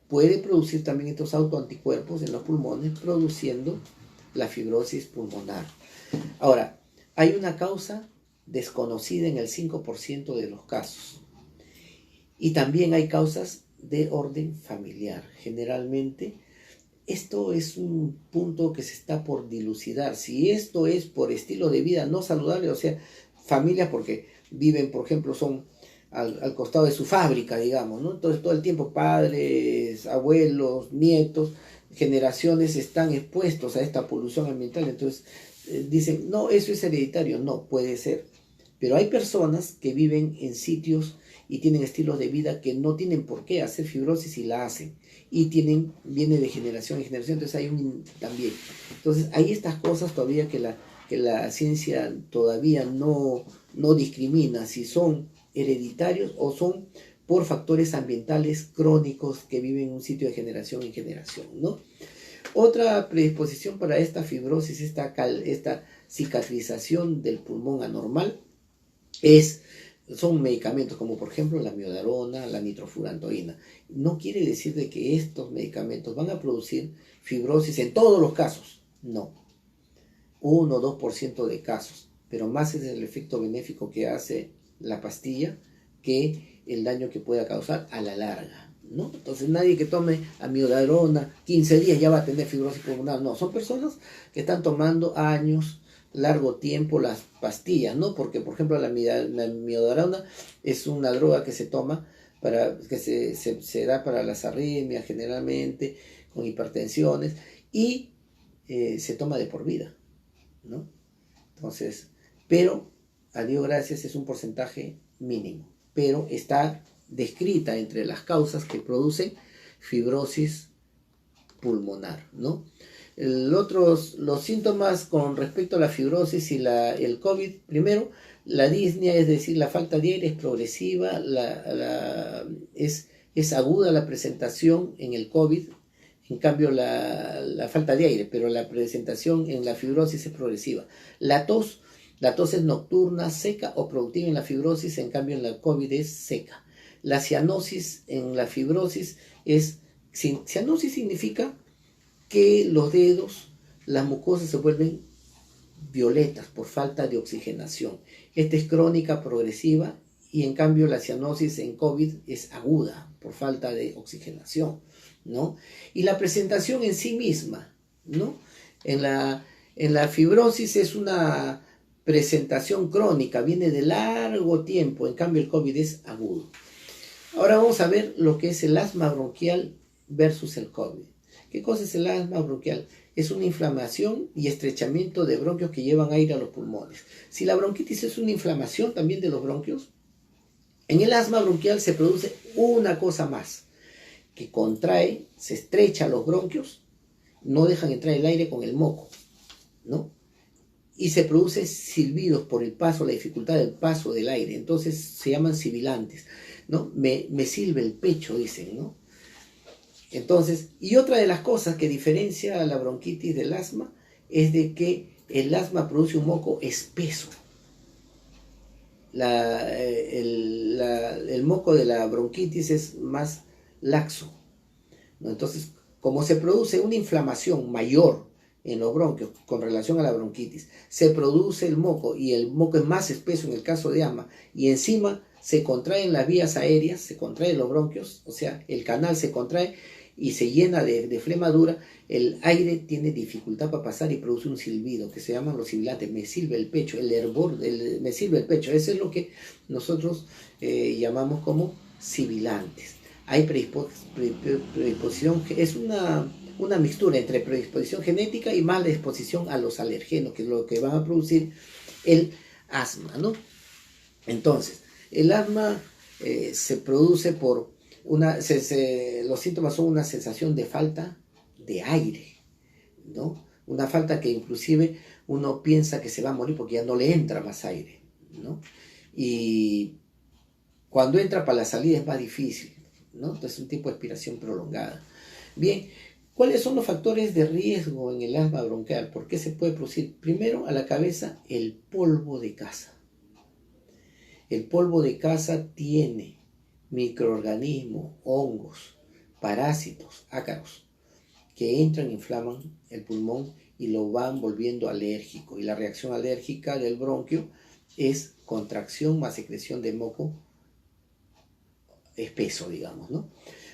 puede producir también estos autoanticuerpos en los pulmones, produciendo la fibrosis pulmonar. Ahora, hay una causa desconocida en el 5% de los casos. Y también hay causas de orden familiar. Generalmente, esto es un punto que se está por dilucidar. Si esto es por estilo de vida no saludable, o sea, familias porque viven, por ejemplo, son al costado de su fábrica, digamos, ¿no? Entonces todo el tiempo padres, abuelos, nietos, generaciones están expuestos a esta polución ambiental. Entonces dicen, no, eso es hereditario. No, puede ser. Pero hay personas que viven en sitios y tienen estilos de vida que no tienen por qué hacer fibrosis y la hacen. Y viene de generación en generación, entonces hay también. Entonces hay estas cosas todavía que la ciencia todavía no discrimina si son hereditarios o son por factores ambientales crónicos que viven en un sitio de generación en generación, ¿no? Otra predisposición para esta fibrosis, esta cicatrización del pulmón anormal, son medicamentos como por ejemplo la miodarona, la nitrofurantoína. No quiere decir de que estos medicamentos van a producir fibrosis en todos los casos, no. 1 o 2% de casos, pero más es el efecto benéfico que hace la pastilla que el daño que pueda causar a la larga, ¿no? Entonces nadie que tome amiodarona 15 días ya va a tener fibrosis pulmonar, no, son personas que están tomando años, largo tiempo las pastillas, ¿no? Porque por ejemplo la amiodarona es una droga que se toma que se da para las arritmias generalmente, con hipertensiones, y se toma de por vida, ¿no? Entonces, pero a Dios gracias es un porcentaje mínimo, pero está descrita entre las causas que producen fibrosis pulmonar, ¿no? Los síntomas con respecto a la fibrosis y el COVID, primero, la disnea, es decir, la falta de aire es progresiva, es aguda la presentación en el COVID, en cambio la falta de aire, pero la presentación en la fibrosis es progresiva. La tos es nocturna, seca o productiva en la fibrosis, en cambio en la COVID es seca. La cianosis en la fibrosis cianosis significa que los dedos, las mucosas se vuelven violetas por falta de oxigenación. Esta es crónica, progresiva, y en cambio la cianosis en COVID es aguda por falta de oxigenación, ¿no? Y la presentación en sí misma, ¿no? En la fibrosis es una presentación crónica, viene de largo tiempo, en cambio el COVID es agudo. Ahora vamos a ver lo que es el asma bronquial versus el COVID. ¿Qué cosa es el asma bronquial? Es una inflamación y estrechamiento de bronquios que llevan aire a los pulmones. Si la bronquitis es una inflamación también de los bronquios, en el asma bronquial se produce una cosa más, que contrae, se estrecha los bronquios, no dejan entrar el aire con el moco, ¿no? Y se produce silbidos por el paso, la dificultad del paso del aire, entonces se llaman sibilantes, ¿no? Me silbe el pecho, dicen, ¿no? Entonces, y otra de las cosas que diferencia a la bronquitis del asma es de que el asma produce un moco espeso. El moco de la bronquitis es más laxo, ¿no? Entonces, como se produce una inflamación mayor en los bronquios con relación a la bronquitis, se produce el moco y el moco es más espeso en el caso de asma y encima se contraen las vías aéreas, se contraen los bronquios, o sea, el canal se contrae y se llena de flema dura, el aire tiene dificultad para pasar y produce un silbido que se llaman los sibilantes. Me silbe el pecho, el hervor, me silbe el pecho. Eso es lo que nosotros llamamos como sibilantes. Hay predisposición, es una mixtura entre predisposición genética y mala exposición a los alergenos, que es lo que van a producir el asma, ¿no? Entonces, el asma se produce por los síntomas son una sensación de falta de aire, ¿no? Una falta que inclusive uno piensa que se va a morir porque ya no le entra más aire, ¿no? Y cuando entra para la salida es más difícil, ¿no? Entonces es un tipo de expiración prolongada. Bien, ¿cuáles son los factores de riesgo en el asma bronquial? ¿Por qué se puede producir? Primero, a la cabeza, el polvo de casa. El polvo de casa tiene microorganismos, hongos, parásitos, ácaros, que entran e inflaman el pulmón y lo van volviendo alérgico. Y la reacción alérgica del bronquio es contracción más secreción de moco espeso, digamos, ¿no?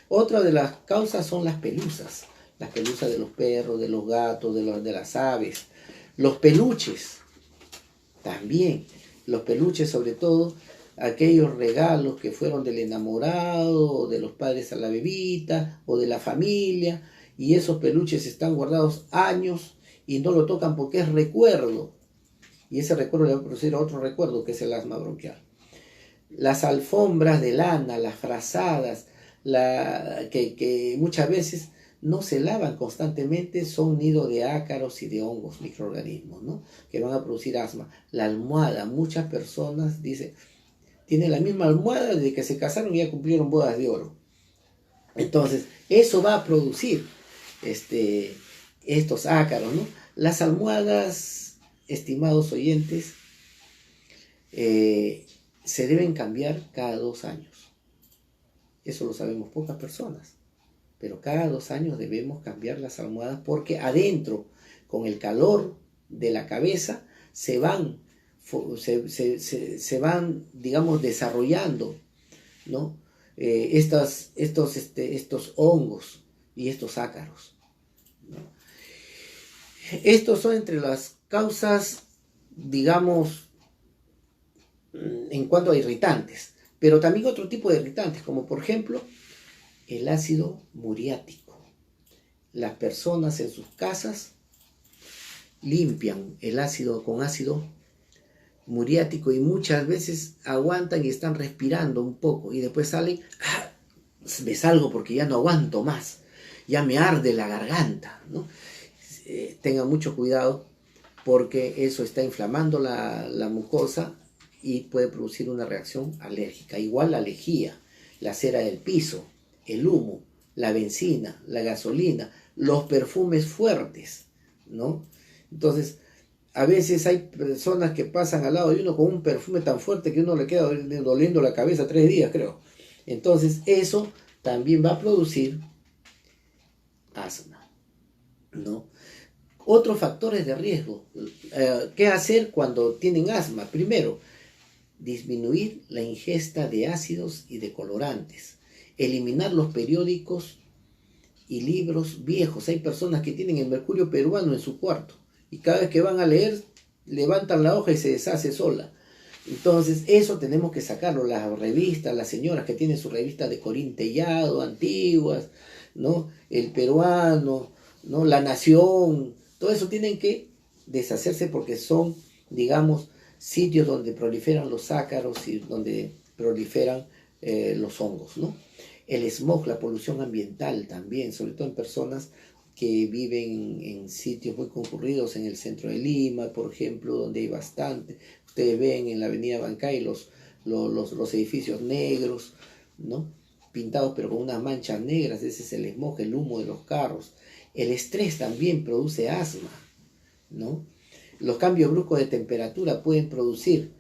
Otra de las causas son las pelusas de los perros, de los gatos, de las aves, los peluches, también, los peluches sobre todo, aquellos regalos que fueron del enamorado, o de los padres a la bebita, o de la familia, y esos peluches están guardados años y no lo tocan porque es recuerdo, y ese recuerdo le va a producir otro recuerdo que es el asma bronquial. Las alfombras de lana, las frazadas, que muchas veces no se lavan constantemente, son nido de ácaros y de hongos, microorganismos, ¿no? Que van a producir asma. La almohada, muchas personas dicen, tienen la misma almohada desde que se casaron y ya cumplieron bodas de oro. Entonces, eso va a producir estos ácaros, ¿no? Las almohadas, estimados oyentes, se deben cambiar cada 2 años. Eso lo sabemos pocas personas. Pero cada 2 años debemos cambiar las almohadas porque adentro, con el calor de la cabeza, se van, digamos, desarrollando, ¿no? Estos hongos y estos ácaros, ¿no? Estos son entre las causas, digamos, en cuanto a irritantes, pero también otro tipo de irritantes, como por ejemplo el ácido muriático. Las personas en sus casas limpian el ácido con ácido muriático y muchas veces aguantan y están respirando un poco y después salen, me salgo porque ya no aguanto más, ya me arde la garganta, ¿no? tengan mucho cuidado porque eso está inflamando la mucosa y puede producir una reacción alérgica. Igual la lejía, la cera del piso, el humo, la benzina, la gasolina, los perfumes fuertes, ¿no? Entonces, a veces hay personas que pasan al lado de uno con un perfume tan fuerte que uno le queda doliendo la cabeza 3 días, creo. Entonces, eso también va a producir asma, ¿no? Otros factores de riesgo. ¿Qué hacer cuando tienen asma? Primero, disminuir la ingesta de ácidos y de colorantes. Eliminar los periódicos y libros viejos. Hay personas que tienen el mercurio peruano en su cuarto y cada vez que van a leer levantan la hoja y se deshace sola. Entonces eso tenemos que sacarlo. Las revistas, las señoras que tienen su revista de Corín Tellado, antiguas, ¿no? El Peruano, ¿no? La Nación, todo eso tienen que deshacerse porque son, digamos, sitios donde proliferan los ácaros y donde proliferan los hongos, ¿no? El smog, la polución ambiental también, sobre todo en personas que viven en sitios muy concurridos en el centro de Lima, por ejemplo, donde hay bastante. Ustedes ven en la avenida Bancay los edificios negros, ¿no? Pintados pero con unas manchas negras. Ese es el smog, el humo de los carros. El estrés también produce asma, ¿no? Los cambios bruscos de temperatura pueden producir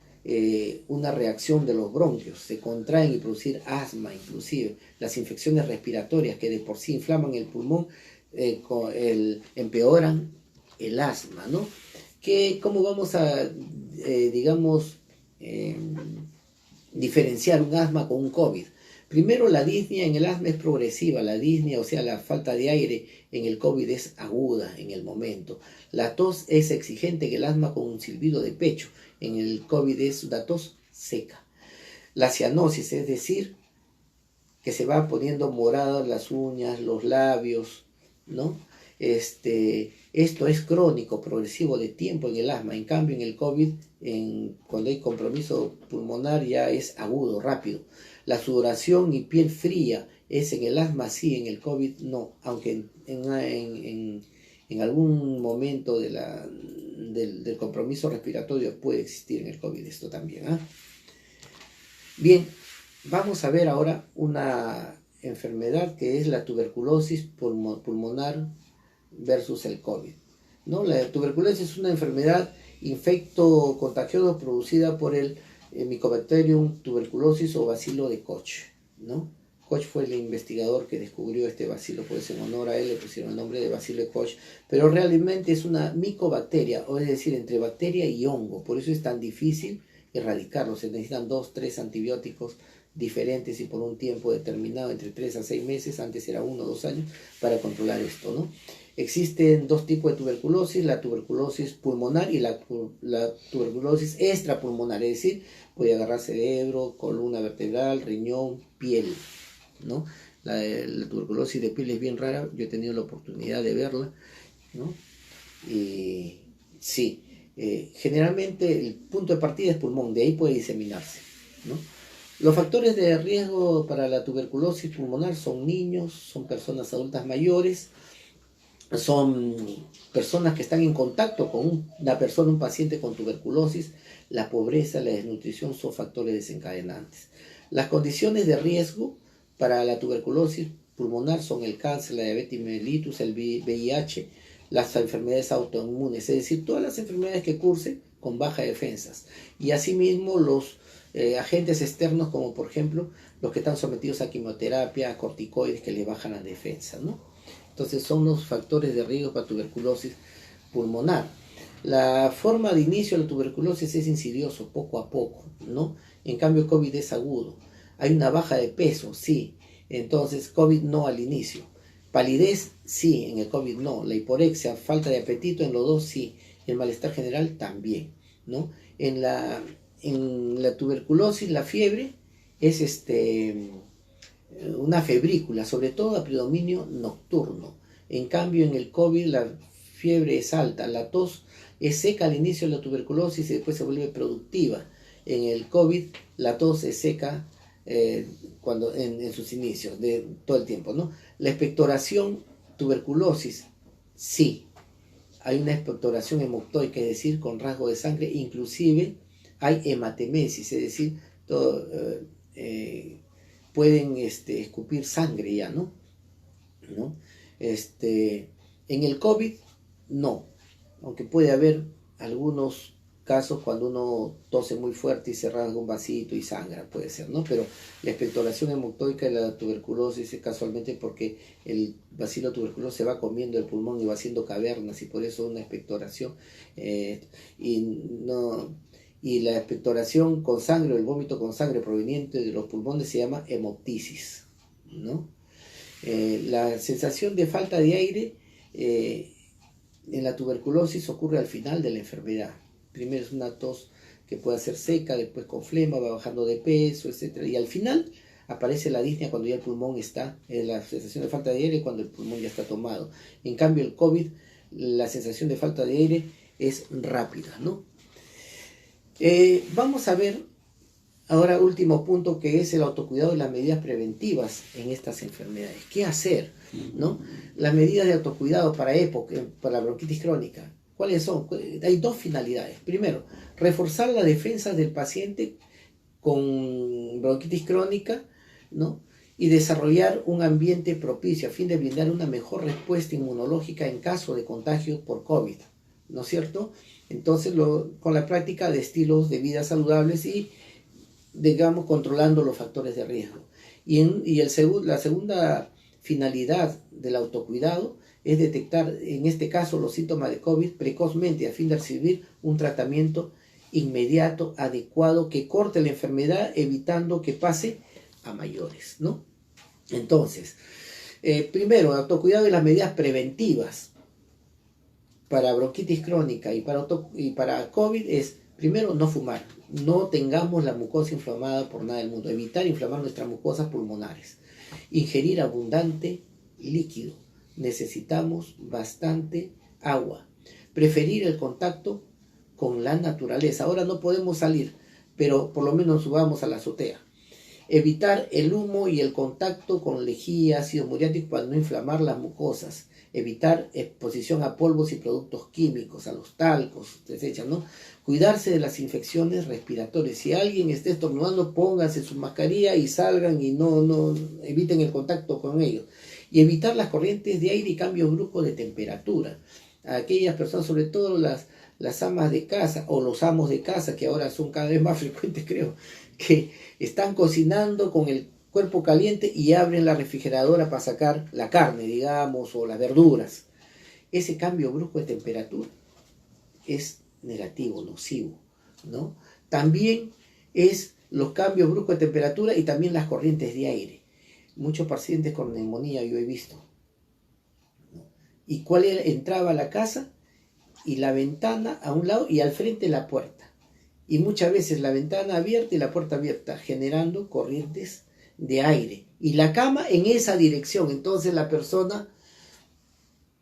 una reacción de los bronquios, se contraen y producir asma, inclusive las infecciones respiratorias que de por sí inflaman el pulmón empeoran el asma, ¿no? ¿Cómo vamos a, digamos, diferenciar un asma con un COVID? Primero, la disnea en el asma es progresiva. La disnea, o sea, la falta de aire en el COVID es aguda en el momento. La tos es exigente en el asma con un silbido de pecho. En el COVID es una tos seca. La cianosis, es decir, que se va poniendo moradas las uñas, los labios, ¿no? Esto es crónico, progresivo de tiempo en el asma. En cambio, en el COVID, cuando hay compromiso pulmonar, ya es agudo, rápido. La sudoración y piel fría es en el asma, sí, en el COVID no, aunque en algún momento del compromiso respiratorio puede existir en el COVID esto también. Bien, vamos a ver ahora una enfermedad que es la tuberculosis pulmonar versus el COVID, ¿no? La tuberculosis es una enfermedad infecto contagioso producida por el Mycobacterium tuberculosis o bacilo de Koch, ¿no? Koch fue el investigador que descubrió este bacilo, pues en honor a él le pusieron el nombre de bacilo de Koch, pero realmente es una micobacteria, o es decir, entre bacteria y hongo, por eso es tan difícil erradicarlo. Se necesitan 2-3 antibióticos diferentes y por un tiempo determinado, entre 3 a 6 meses, antes era 1 o 2 años, para controlar esto, ¿no? Existen 2 tipos de tuberculosis, la tuberculosis pulmonar y la tuberculosis extrapulmonar, es decir, puede agarrar cerebro, columna vertebral, riñón, piel, ¿no? La tuberculosis de piel es bien rara, yo he tenido la oportunidad de verla, ¿no? Y sí, generalmente el punto de partida es pulmón, de ahí puede diseminarse, ¿no? Los factores de riesgo para la tuberculosis pulmonar son niños, son personas adultas mayores, son personas que están en contacto con una persona, un paciente con tuberculosis. La pobreza, la desnutrición son factores desencadenantes. Las condiciones de riesgo para la tuberculosis pulmonar son el cáncer, la diabetes mellitus, el VIH, las enfermedades autoinmunes, es decir, todas las enfermedades que cursen con bajas defensas. Y asimismo los agentes externos como por ejemplo los que están sometidos a quimioterapia, a corticoides que le bajan la defensa, ¿no? Entonces son los factores de riesgo para tuberculosis pulmonar. La forma de inicio de la tuberculosis es insidioso, poco a poco, ¿no? En cambio el COVID es agudo. Hay una baja de peso, sí. Entonces COVID no al inicio. Palidez, sí, en el COVID no. La hiporexia, falta de apetito en los dos, sí. El malestar general también, ¿no? En la tuberculosis, la fiebre es una febrícula, sobre todo a predominio nocturno. En cambio, en el COVID la fiebre es alta, la tos es seca al inicio de la tuberculosis y después se vuelve productiva. En el COVID la tos es seca en sus inicios, de todo el tiempo, ¿no? La expectoración, tuberculosis, sí. hay una expectoración hemoctoica, es decir, con rasgo de sangre, inclusive hay hematemesis, es decir, todo, pueden escupir sangre ya, ¿no? En el COVID, no, aunque puede haber algunos casos cuando uno tose muy fuerte y se rasga un vasito y sangra, puede ser, ¿no? Pero la expectoración hemoctoica de la tuberculosis es casualmente porque el bacilo tuberculoso se va comiendo el pulmón y va haciendo cavernas, y por eso una expectoración, y la expectoración con sangre o el vómito con sangre proveniente de los pulmones se llama hemoptisis, ¿no? La sensación de falta de aire en la tuberculosis ocurre al final de la enfermedad. Primero es una tos que puede ser seca, después con flema, va bajando de peso, etc. Y al final aparece la disnea cuando ya el pulmón está, la sensación de falta de aire cuando el pulmón ya está tomado. En cambio el COVID, la sensación de falta de aire es rápida, ¿no? Vamos a ver ahora último punto, que es el autocuidado y las medidas preventivas en estas enfermedades. ¿Qué hacer, no? Las medidas de autocuidado para EPOC, para la bronquitis crónica, ¿cuáles son? Hay dos finalidades. Primero, reforzar la defensa del paciente con bronquitis crónica, ¿no? Y desarrollar un ambiente propicio a fin de brindar una mejor respuesta inmunológica en caso de contagio por COVID, ¿no es cierto? Entonces, con la práctica de estilos de vida saludables y, digamos, controlando los factores de riesgo. La segunda finalidad del autocuidado es detectar, en este caso, los síntomas de COVID precozmente a fin de recibir un tratamiento inmediato, adecuado, que corte la enfermedad, evitando que pase a mayores, ¿no? Entonces, primero, autocuidado y las medidas preventivas para bronquitis crónica y para COVID es, primero, no fumar. No tengamos la mucosa inflamada por nada del mundo. Evitar inflamar nuestras mucosas pulmonares. Ingerir abundante líquido. Necesitamos bastante agua. Preferir el contacto con la naturaleza. Ahora no podemos salir, pero por lo menos subamos a la azotea. Evitar el humo y el contacto con lejía, ácido muriático para no inflamar las mucosas. Evitar exposición a polvos y productos químicos, a los talcos, etc., ¿no? Cuidarse de las infecciones respiratorias. Si alguien está estornudando, pónganse su mascarilla y salgan y no eviten el contacto con ellos. Y evitar las corrientes de aire y cambios bruscos de temperatura. A aquellas personas, sobre todo las amas de casa o los amos de casa, que ahora son cada vez más frecuentes, creo, que están cocinando con el cuerpo caliente y abren la refrigeradora para sacar la carne, digamos, o las verduras. Ese cambio brusco de temperatura es negativo, nocivo, ¿no? También es los cambios bruscos de temperatura y también las corrientes de aire. Muchos pacientes con neumonía yo he visto, ¿no? ¿Y cuál era? Entraba a la casa y la ventana a un lado y al frente la puerta. Y muchas veces la ventana abierta y la puerta abierta, generando corrientes de aire. Y la cama en esa dirección. Entonces la persona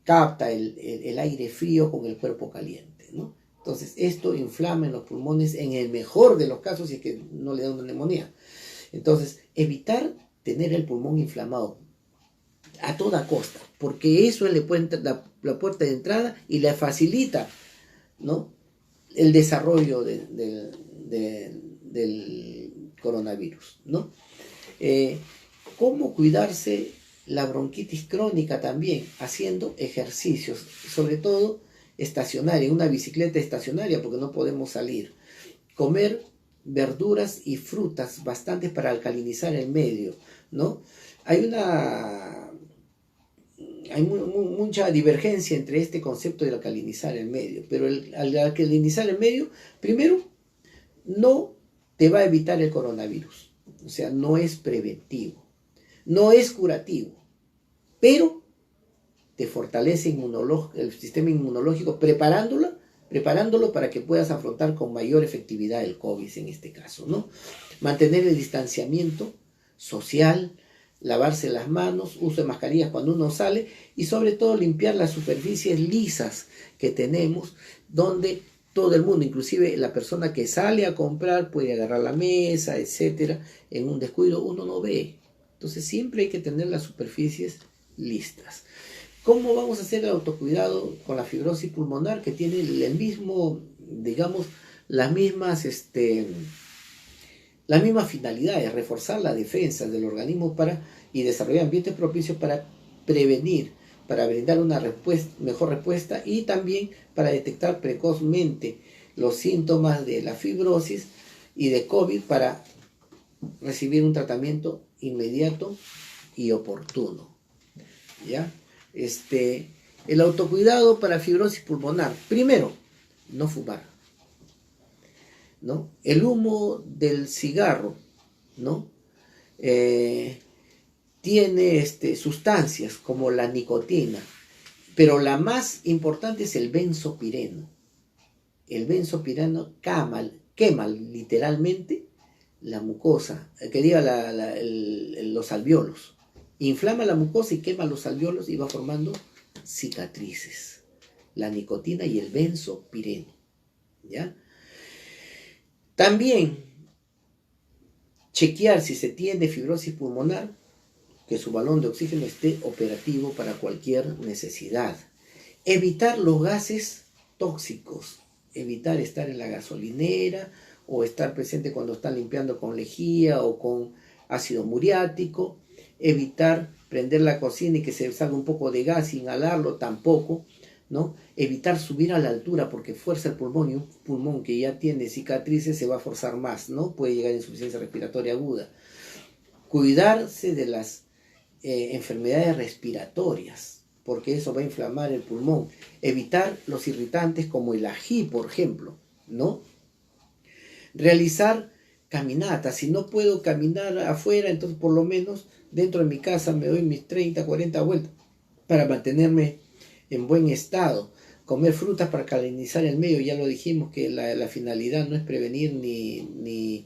capta el aire frío con el cuerpo caliente, ¿no? Entonces esto inflama en los pulmones en el mejor de los casos, si es que no le da una neumonía. Entonces, evitar tener el pulmón inflamado a toda costa, porque eso le puede entrar la puerta de entrada y le facilita, ¿no?, el desarrollo del coronavirus, ¿no? ¿Cómo cuidarse la bronquitis crónica también? Haciendo ejercicios, sobre todo estacionaria, una bicicleta estacionaria, porque no podemos salir. Comer verduras y frutas bastantes para alcalinizar el medio, ¿no? Hay mucha divergencia entre este concepto de alcalinizar el medio, pero al alcalinizar el medio, primero, no te va a evitar el coronavirus, o sea, no es preventivo, no es curativo, pero te fortalece el sistema inmunológico, preparándolo para que puedas afrontar con mayor efectividad el COVID en este caso, ¿no? Mantener el distanciamiento social, lavarse las manos, uso de mascarillas cuando uno sale y sobre todo limpiar las superficies lisas que tenemos, donde todo el mundo, inclusive la persona que sale a comprar, puede agarrar la mesa, etcétera. En un descuido uno no ve. Entonces siempre hay que tener las superficies listas. ¿Cómo vamos a hacer el autocuidado con la fibrosis pulmonar que tiene el mismo, digamos, las mismas, las mismas finalidades, reforzar la defensa del organismo y desarrollar ambientes propicios para prevenir, para brindar una mejor respuesta y también para detectar precozmente los síntomas de la fibrosis y de COVID para recibir un tratamiento inmediato y oportuno. ¿Ya? El autocuidado para fibrosis pulmonar. Primero, no fumar, ¿no? El humo del cigarro, ¿no? Tiene sustancias como la nicotina, pero la más importante es el benzopireno. El benzopireno quema literalmente la mucosa, los alvéolos. Inflama la mucosa y quema los alvéolos y va formando cicatrices. La nicotina y el benzopireno, ¿ya? También chequear si se tiene fibrosis pulmonar, que su balón de oxígeno esté operativo para cualquier necesidad. Evitar los gases tóxicos, evitar estar en la gasolinera o estar presente cuando están limpiando con lejía o con ácido muriático, evitar prender la cocina y que se salga un poco de gas y inhalarlo tampoco, ¿no? Evitar subir a la altura porque fuerza el pulmón y un pulmón que ya tiene cicatrices se va a forzar más, ¿no? Puede llegar a insuficiencia respiratoria aguda. Cuidarse de las enfermedades respiratorias, porque eso va a inflamar el pulmón. Evitar los irritantes como el ají, por ejemplo, ¿no? Realizar caminatas. Si no puedo caminar afuera, entonces por lo menos dentro de mi casa me doy mis 30, 40 vueltas para mantenerme en buen estado. Comer frutas para calinizar el medio, ya lo dijimos que la finalidad no es prevenir ni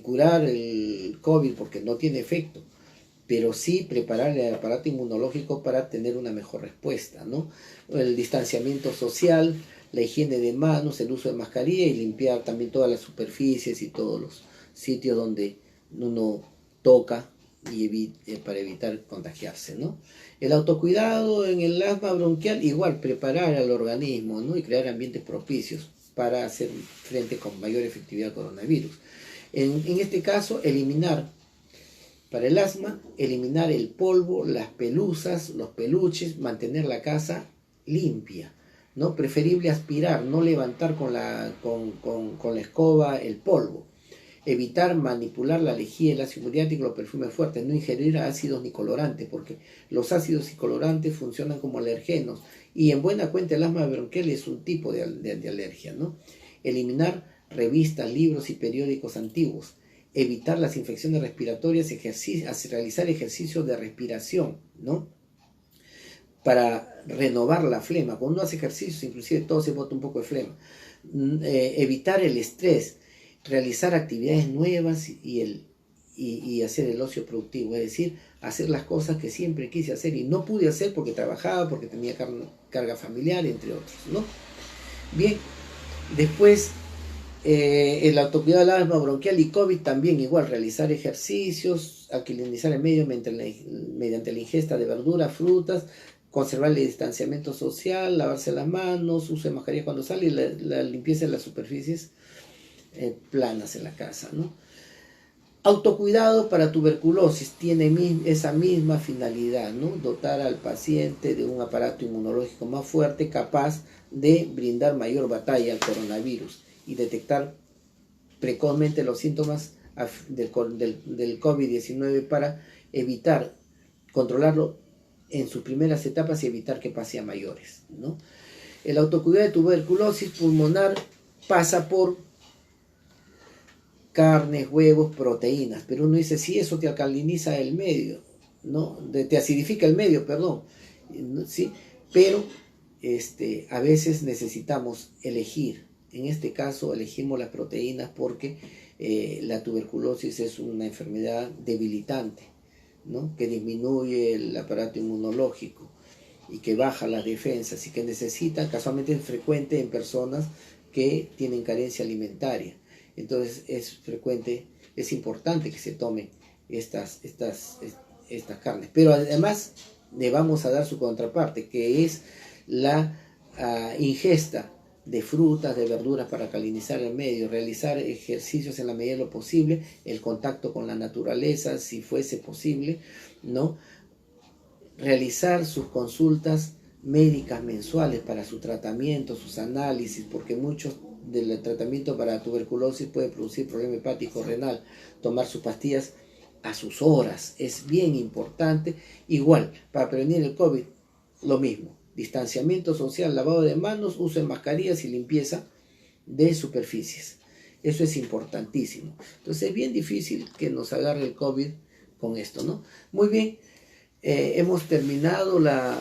curar el COVID porque no tiene efecto, pero sí preparar el aparato inmunológico para tener una mejor respuesta, ¿no? El distanciamiento social, la higiene de manos, el uso de mascarilla y limpiar también todas las superficies y todos los sitios donde uno toca para evitar contagiarse, ¿no? El autocuidado en el asma bronquial, igual preparar al organismo, ¿no? Y crear ambientes propicios para hacer frente con mayor efectividad al coronavirus. En este caso, para el asma, eliminar el polvo, las pelusas, los peluches, mantener la casa limpia, ¿no? Preferible aspirar, no levantar con la escoba el polvo. Evitar manipular la lejía, el ácido muriático, los perfumes fuertes, no ingerir ácidos ni colorantes, porque los ácidos y colorantes funcionan como alergenos, y en buena cuenta el asma bronquial es un tipo de alergia, ¿no? Eliminar revistas, libros y periódicos antiguos. Evitar las infecciones respiratorias, realizar ejercicios de respiración, ¿no? Para renovar la flema. Cuando uno hace ejercicios, inclusive todo se bota un poco de flema. Evitar el estrés, realizar actividades nuevas y hacer el ocio productivo, es decir, hacer las cosas que siempre quise hacer y no pude hacer porque trabajaba, porque tenía carga familiar, entre otros, ¿no? Bien, después el autocuidado del asma bronquial y COVID también igual, realizar ejercicios, alcalinizar el medio mediante la ingesta de verduras, frutas, conservar el distanciamiento social, lavarse las manos, uso de mascarilla cuando sale y la limpieza de las superficies planas en la casa, ¿no? Autocuidado para tuberculosis tiene esa misma finalidad, ¿no? Dotar al paciente de un aparato inmunológico más fuerte, capaz de brindar mayor batalla al coronavirus y detectar precozmente los síntomas del COVID-19 para evitar, controlarlo en sus primeras etapas y evitar que pase a mayores, ¿no? El autocuidado de tuberculosis pulmonar pasa por carnes, huevos, proteínas, pero uno dice, si eso te alcaliniza el medio, ¿no? Te acidifica el medio, perdón, ¿sí? Pero a veces necesitamos elegir. En este caso elegimos las proteínas porque la tuberculosis es una enfermedad debilitante, ¿no? Que disminuye el aparato inmunológico y que baja las defensas y que necesitan, casualmente es frecuente en personas que tienen carencia alimentaria. Entonces es frecuente, es importante que se tomen estas carnes. Pero además le vamos a dar su contraparte, que es la ingesta de frutas, de verduras para alcalinizar el medio, realizar ejercicios en la medida de lo posible, el contacto con la naturaleza, si fuese posible, ¿no? Realizar sus consultas médicas mensuales para su tratamiento, sus análisis, porque muchos del tratamiento para tuberculosis puede producir problema hepático renal, tomar sus pastillas a sus horas, es bien importante. Igual, para prevenir el COVID, lo mismo, distanciamiento social, lavado de manos, uso de mascarillas y limpieza de superficies. Eso es importantísimo. Entonces es bien difícil que nos agarre el COVID con esto, ¿no? Muy bien, hemos terminado la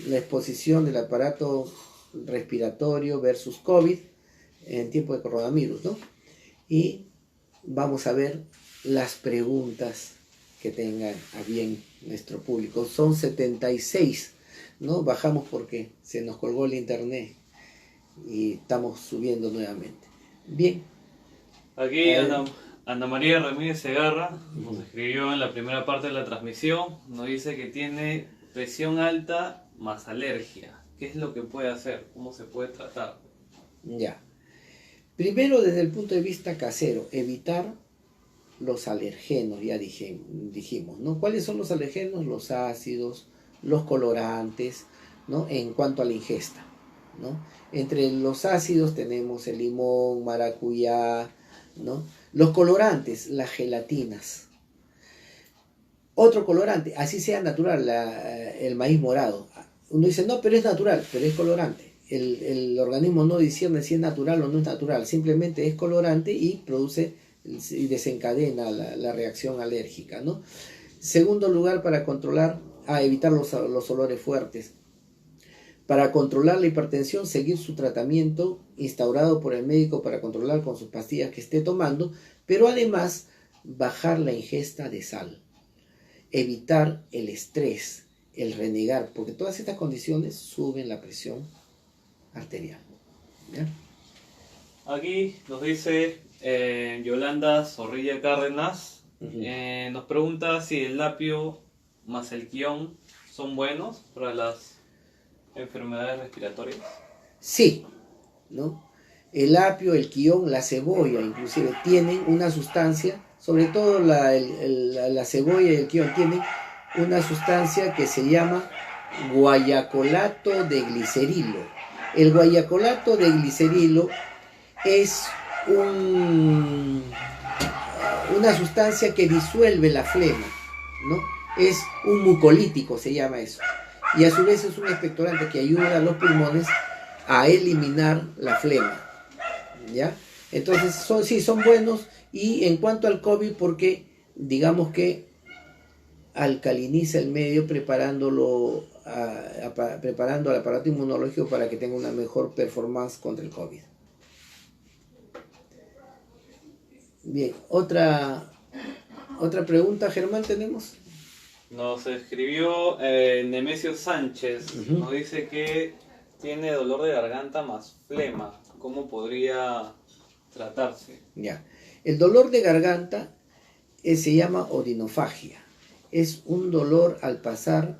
exposición del aparato respiratorio versus COVID en tiempo de coronavirus, ¿no? Y vamos a ver las preguntas que tengan a bien nuestro público. Son 76, ¿no? Bajamos porque se nos colgó el internet y estamos subiendo nuevamente. Bien. Aquí Ana María Ramírez Segarra nos escribió en la primera parte de la transmisión, nos dice que tiene presión alta más alergia. ¿Qué es lo que puede hacer? ¿Cómo se puede tratar? Ya. Primero, desde el punto de vista casero, evitar los alergenos, ya dijimos, ¿no? ¿Cuáles son los alergenos? Los ácidos, los colorantes, ¿no? En cuanto a la ingesta, ¿no? Entre los ácidos tenemos el limón, maracuyá, ¿no? Los colorantes, las gelatinas. Otro colorante, así sea natural, el maíz morado. Uno dice, no, pero es natural, pero es colorante. El organismo no discierne si es natural o no es natural, simplemente es colorante y produce y desencadena la reacción alérgica, ¿no? Segundo lugar, para controlar, evitar los olores fuertes. Para controlar la hipertensión, seguir su tratamiento instaurado por el médico para controlar con sus pastillas que esté tomando, pero además bajar la ingesta de sal. Evitar el estrés, el renegar, porque todas estas condiciones suben la presión arterial. ¿Ya? Aquí nos dice Yolanda Zorrilla Cárdenas, nos pregunta si el apio más el quión son buenos para las enfermedades respiratorias. Sí, ¿no? El apio, el quión, la cebolla inclusive tienen una sustancia, sobre todo la cebolla y el quión tienen una sustancia que se llama guayacolato de glicerilo. El guayacolato de glicerilo es una sustancia que disuelve la flema, ¿no? Es un mucolítico, se llama eso. Y a su vez es un expectorante que ayuda a los pulmones a eliminar la flema, ¿ya? Entonces son buenos. Y en cuanto al COVID, porque digamos que alcaliniza el medio preparando al aparato inmunológico para que tenga una mejor performance contra el COVID. Bien, otra pregunta, Germán, tenemos. Nos escribió Nemesio Sánchez, nos dice que tiene dolor de garganta más flema. ¿Cómo podría tratarse? Ya. El dolor de garganta se llama odinofagia. Es un dolor al pasar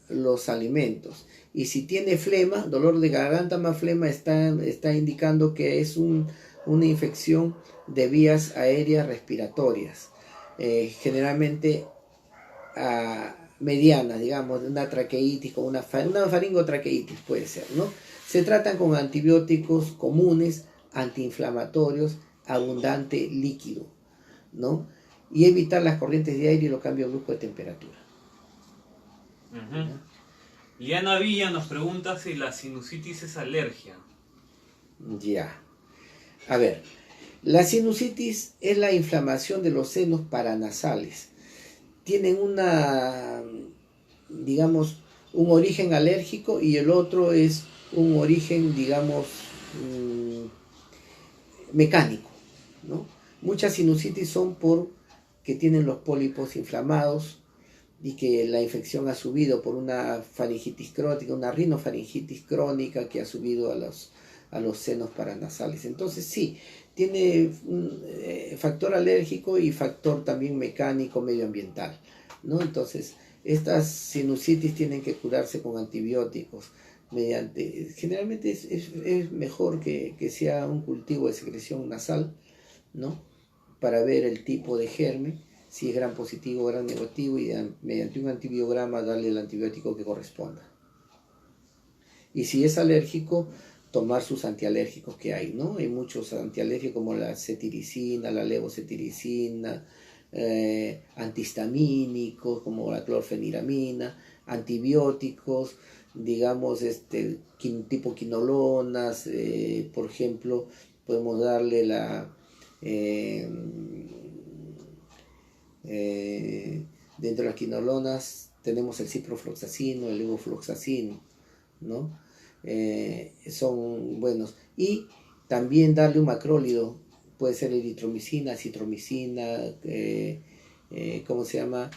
los alimentos. Y si tiene flema, dolor de garganta más flema, está indicando que es una infección de vías aéreas respiratorias. Generalmente medianas, digamos, una traqueitis, con una faringotraqueitis puede ser, ¿no? Se tratan con antibióticos comunes, antiinflamatorios, abundante líquido, ¿no? Y evitar las corrientes de aire y los cambios bruscos de temperatura. Liana Villa nos pregunta si la sinusitis es alergia. Ya. A ver, la sinusitis es la inflamación de los senos paranasales. Tienen digamos, un origen alérgico y el otro es un origen, digamos, mecánico, ¿no? Muchas sinusitis son porque tienen los pólipos inflamados y que la infección ha subido por una faringitis crónica, una rinofaringitis crónica que ha subido a los senos paranasales. Entonces sí, tiene factor alérgico y factor también mecánico, medioambiental, ¿no? Entonces Estas sinusitis tienen que curarse con antibióticos. Generalmente es mejor que sea un cultivo de secreción nasal, ¿no? Para ver el tipo de germen, si es gram positivo o gram negativo, y mediante un antibiograma darle el antibiótico que corresponda. Y si es alérgico, tomar sus antialérgicos que hay, ¿no? Hay muchos antialérgicos como la cetiricina, la levocetiricina, antihistamínicos como la clorfeniramina, antibióticos, digamos, tipo quinolonas, por ejemplo, podemos darle dentro de las quinolonas tenemos el ciprofloxacino, el levofloxacino, ¿no? Son buenos. Y también darle un macrólido, puede ser eritromicina, citromicina, ¿cómo se llama?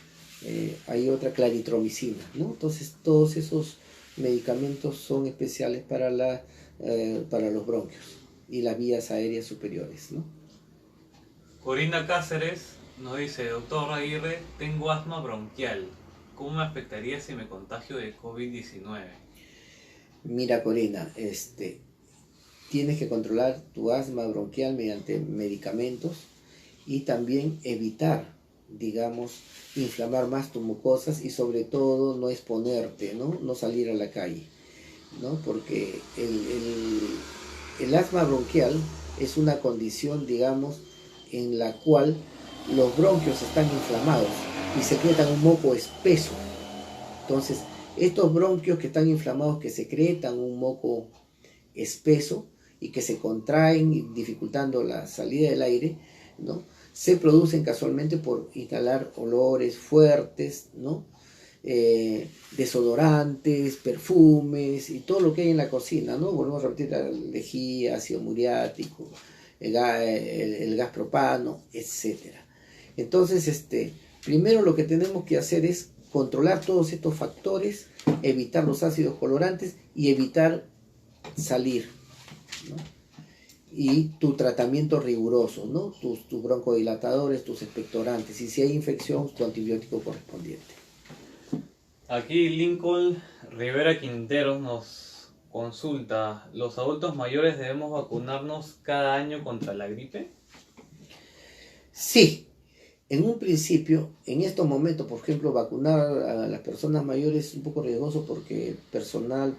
Hay otra claritromicina, ¿no? Entonces todos esos medicamentos son especiales para los bronquios y las vías aéreas superiores, ¿no? Corina Cáceres nos dice, doctor Aguirre, tengo asma bronquial. ¿Cómo me afectaría si me contagio de COVID-19? Mira, Corina, tienes que controlar tu asma bronquial mediante medicamentos y también evitar, digamos, inflamar más tus mucosas y sobre todo no exponerte, no salir a la calle, ¿no? Porque el asma bronquial es una condición, digamos, en la cual los bronquios están inflamados y secretan un moco espeso. Entonces, estos bronquios que están inflamados, que secretan un moco espeso y que se contraen dificultando la salida del aire, ¿no? Se producen casualmente por inhalar olores fuertes, ¿no? Desodorantes, perfumes y todo lo que hay en la cocina, ¿no? Volvemos a repetir, la lejía, ácido muriático, el gas propano, etc. Entonces, primero lo que tenemos que hacer es controlar todos estos factores, evitar los ácidos colorantes y evitar salir, ¿no? Y tu tratamiento riguroso, ¿no? Tus broncodilatadores, tus expectorantes, y si hay infección, tu antibiótico correspondiente. Aquí Lincoln Rivera Quinteros nos consulta, ¿los adultos mayores debemos vacunarnos cada año contra la gripe? Sí, en un principio, en estos momentos, por ejemplo, vacunar a las personas mayores es un poco riesgoso porque personal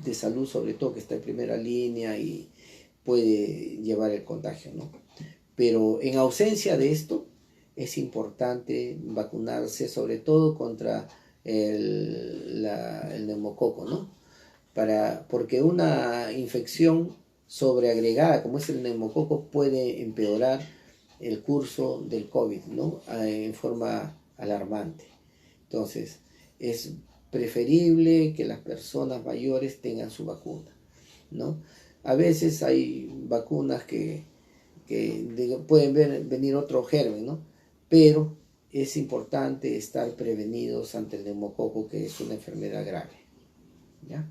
de salud, sobre todo, que está en primera línea y puede llevar el contagio, ¿no? Pero en ausencia de esto, es importante vacunarse, sobre todo contra el neumococo, ¿no? Porque una infección sobreagregada, como es el neumococo, puede empeorar el curso del COVID, ¿no? En forma alarmante. Entonces, es preferible que las personas mayores tengan su vacuna, ¿no? A veces hay vacunas que pueden venir otro germen, ¿no? Pero es importante estar prevenidos ante el neumococo, que es una enfermedad grave, ¿ya?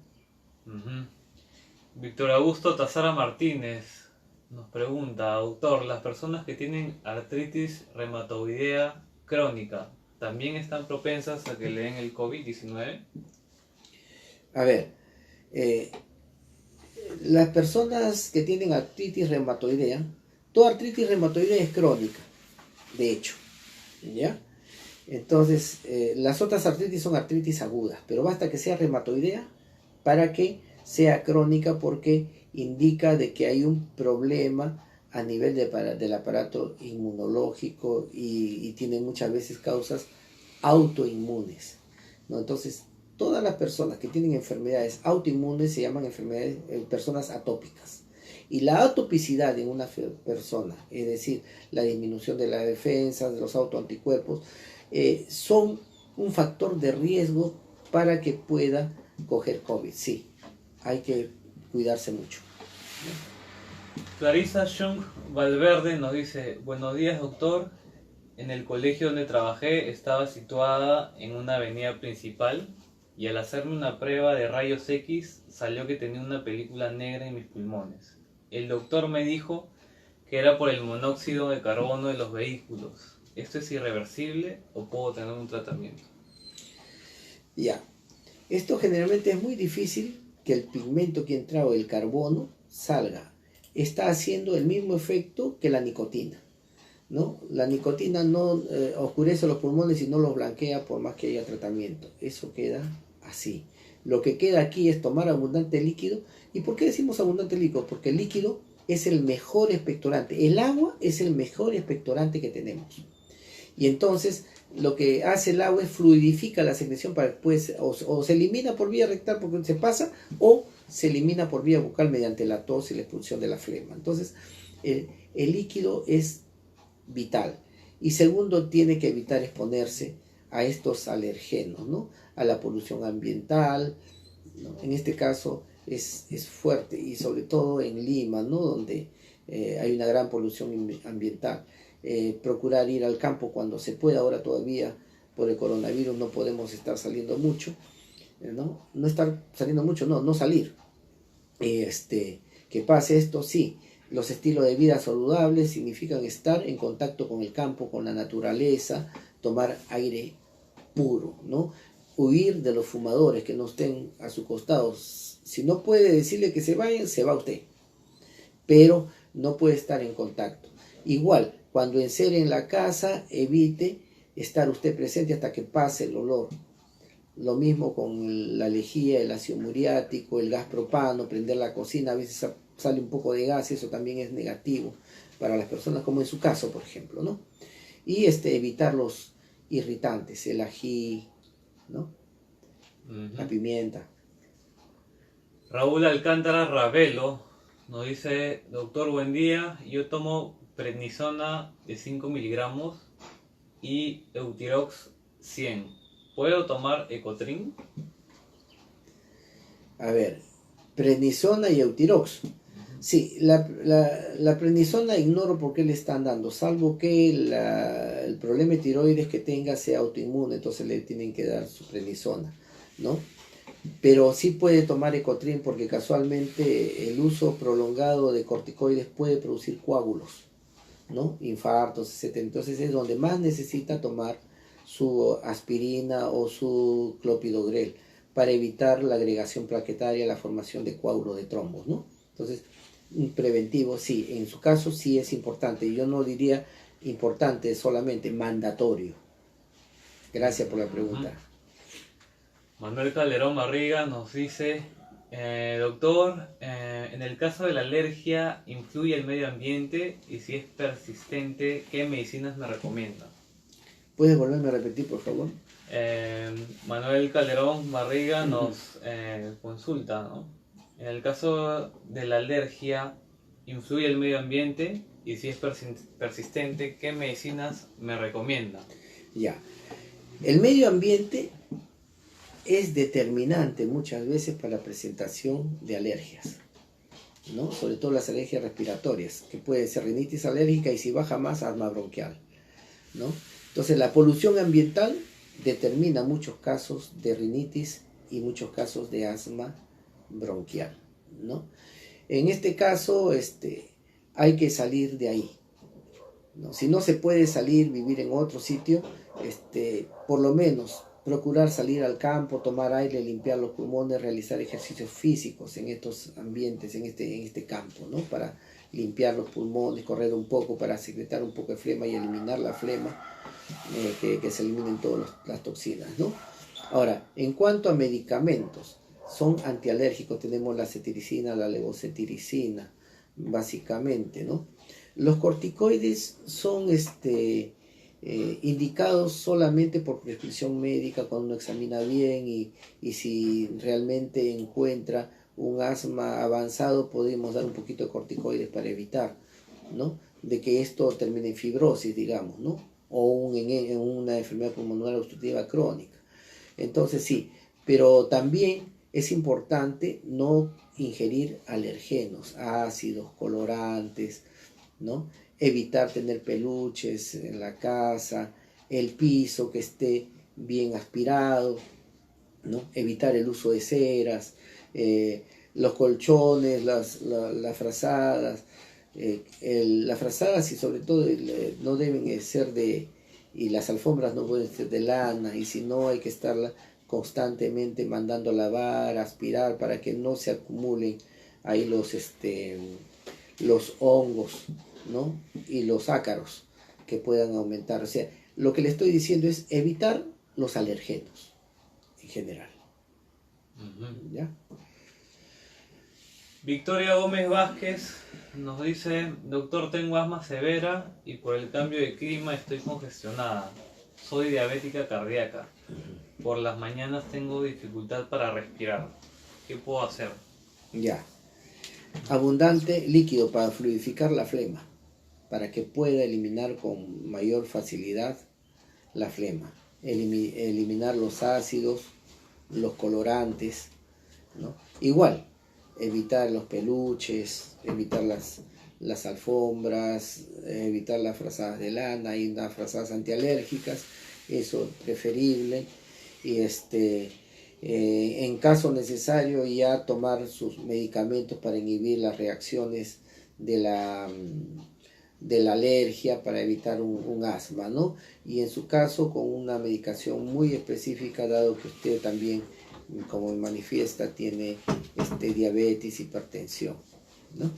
Víctor Augusto Tazara Martínez nos pregunta, doctor, ¿las personas que tienen artritis reumatoidea crónica también están propensas a que le den el COVID-19? A ver, las personas que tienen artritis reumatoidea, toda artritis reumatoidea es crónica, de hecho, ¿ya? Entonces, las otras artritis son artritis agudas, pero basta que sea reumatoidea para que sea crónica, porque indica de que hay un problema a nivel del aparato inmunológico y tiene muchas veces causas autoinmunes, ¿no? Entonces, todas las personas que tienen enfermedades autoinmunes se llaman personas atópicas. Y la atopicidad en una persona, es decir, la disminución de la defensa, de los autoanticuerpos, son un factor de riesgo para que pueda coger COVID. Sí, hay que cuidarse mucho. Clarisa Chung Valverde nos dice, buenos días, doctor. En el colegio donde trabajé estaba situada en una avenida principal y al hacerme una prueba de rayos X salió que tenía una película negra en mis pulmones. El doctor me dijo que era por el monóxido de carbono de los vehículos. ¿Esto es irreversible o puedo tener un tratamiento? Ya. Esto generalmente es muy difícil que el pigmento que ha entrado, el carbono, salga. Está haciendo el mismo efecto que la nicotina, ¿no? La nicotina no oscurece los pulmones y no los blanquea por más que haya tratamiento. Eso queda así. Lo que queda aquí es tomar abundante líquido. ¿Y por qué decimos abundante líquido? Porque el líquido es el mejor expectorante. El agua es el mejor expectorante que tenemos. Y entonces lo que hace el agua es fluidifica la secreción para después o se elimina por vía rectal porque se pasa, o se elimina por vía bucal mediante la tos y la expulsión de la flema. Entonces el líquido es vital. Y segundo, tiene que evitar exponerse a estos alergenos, ¿no? A la polución ambiental, ¿no? En este caso es fuerte, y sobre todo en Lima, ¿no? Donde hay una gran polución ambiental. Procurar ir al campo cuando se pueda. Ahora todavía por el coronavirus no podemos estar saliendo mucho, ¿no? No estar saliendo mucho, no salir. Que pase esto, sí. Los estilos de vida saludables significan estar en contacto con el campo, con la naturaleza, tomar aire puro, ¿no? Huir de los fumadores que no estén a su costado. Si no puede decirle que se vayan, se va usted, pero no puede estar en contacto. Igual, cuando encere en la casa, evite estar usted presente hasta que pase el olor. Lo mismo con la lejía, el ácido muriático, el gas propano, prender la cocina, a veces sale un poco de gas, eso también es negativo para las personas, como en su caso, por ejemplo, ¿no? Y evitar los irritantes, el ají, ¿no? La pimienta. Raúl Alcántara Ravelo nos dice: doctor, buen día, yo tomo prednisona de 5 miligramos y Eutirox 100. ¿Puedo tomar Ecotrin? A ver, prednisona y Eutirox. Sí, la prednisona ignoro por qué le están dando, salvo que el problema de tiroides que tenga sea autoinmune, entonces le tienen que dar su prednisona, ¿no? Pero sí puede tomar Ecotrin porque casualmente el uso prolongado de corticoides puede producir coágulos, ¿no? Infartos, etc. Entonces es donde más necesita tomar su aspirina o su clopidogrel para evitar la agregación plaquetaria, la formación de coágulos de trombos, ¿no? Entonces, un preventivo, sí, en su caso sí es importante. Yo no diría importante, solamente mandatorio. Gracias por la pregunta. Manuel Calderón Barriga nos dice: doctor, en el caso de la alergia, ¿influye el medio ambiente? Y si es persistente, ¿qué medicinas me recomienda? ¿Puedes volverme a repetir, por favor? Manuel Calderón Barriga nos consulta, ¿no? En el caso de la alergia, ¿influye el medio ambiente? Y si es persistente, ¿qué medicinas me recomienda? Ya. El medio ambiente es determinante muchas veces para la presentación de alergias, ¿no? Sobre todo las alergias respiratorias, que puede ser rinitis alérgica y si baja más, asma bronquial, ¿no? Entonces la polución ambiental determina muchos casos de rinitis y muchos casos de asma bronquial, ¿no? En este caso, hay que salir de ahí, ¿no? Si no se puede salir, vivir en otro sitio, por lo menos procurar salir al campo, tomar aire, limpiar los pulmones, realizar ejercicios físicos en estos ambientes, en este campo, ¿no? Para limpiar los pulmones, correr un poco para secretar un poco de flema y eliminar la flema, que se eliminen todas las toxinas, ¿no? Ahora, en cuanto a medicamentos, son antialérgicos, tenemos la cetiricina, la levocetiricina, básicamente, ¿no? Los corticoides son indicados solamente por prescripción médica, cuando uno examina bien y si realmente encuentra un asma avanzado, podemos dar un poquito de corticoides para evitar, ¿no? De que esto termine en fibrosis, digamos, ¿no? O en una enfermedad pulmonar obstructiva crónica. Entonces sí, pero también es importante no ingerir alergenos, ácidos, colorantes, ¿no? Evitar tener peluches en la casa, el piso que esté bien aspirado, ¿no? Evitar el uso de ceras, los colchones, las frazadas, las frazadas y sobre todo no deben ser y las alfombras no pueden ser de lana, y si no hay que estarla constantemente mandando a lavar, aspirar, para que no se acumulen ahí los hongos, ¿no? Y los ácaros que puedan aumentar. O sea, lo que le estoy diciendo es evitar los alergenos en general. ¿Ya? Victoria Gómez Vázquez nos dice: doctor, tengo asma severa y por el cambio de clima estoy congestionada. Soy diabética cardíaca. Por las mañanas tengo dificultad para respirar. ¿Qué puedo hacer? Ya. Abundante líquido para fluidificar la flema, para que pueda eliminar con mayor facilidad la flema. Eliminar los ácidos, los colorantes, ¿no? Igual, evitar los peluches, evitar las alfombras, evitar las frazadas de lana y unas frazadas antialérgicas, eso es preferible. Y en caso necesario ya tomar sus medicamentos para inhibir las reacciones de la alergia, para evitar un asma, ¿no? Y en su caso con una medicación muy específica, dado que usted también, como manifiesta, tiene diabetes, hipertensión, ¿no?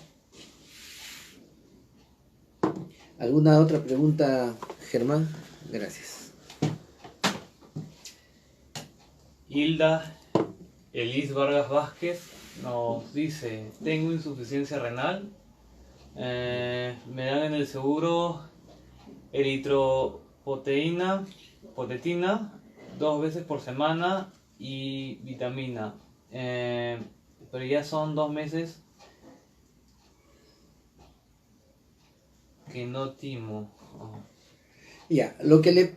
¿Alguna otra pregunta, Germán? Gracias. Hilda Elis Vargas Vázquez nos dice: tengo insuficiencia renal, me dan en el seguro eritropotetina 2 veces por semana y vitamina, pero ya son 2 meses que no timo. Ya, lo que le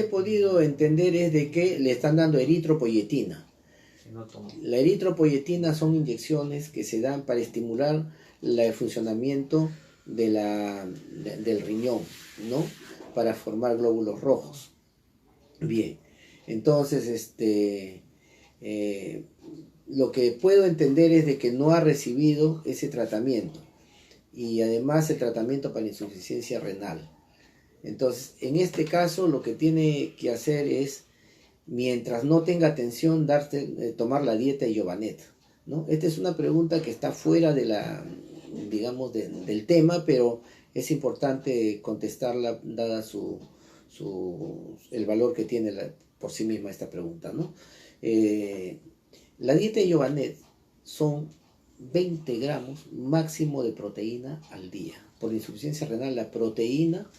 he podido entender es de que le están dando eritropoyetina. No tomo. La eritropoyetina son inyecciones que se dan para estimular el funcionamiento del riñón, ¿no? Para formar glóbulos rojos. Bien, entonces lo que puedo entender es de que no ha recibido ese tratamiento, y además el tratamiento para insuficiencia renal. Entonces, en este caso, lo que tiene que hacer es, mientras no tenga tensión, tomar la dieta de Giovanet, ¿no? Esta es una pregunta que está fuera de del tema, pero es importante contestarla, dada el valor que tiene por sí misma esta pregunta, ¿no? La dieta de Giovanet son 20 gramos máximo de proteína al día. Por insuficiencia renal, la proteína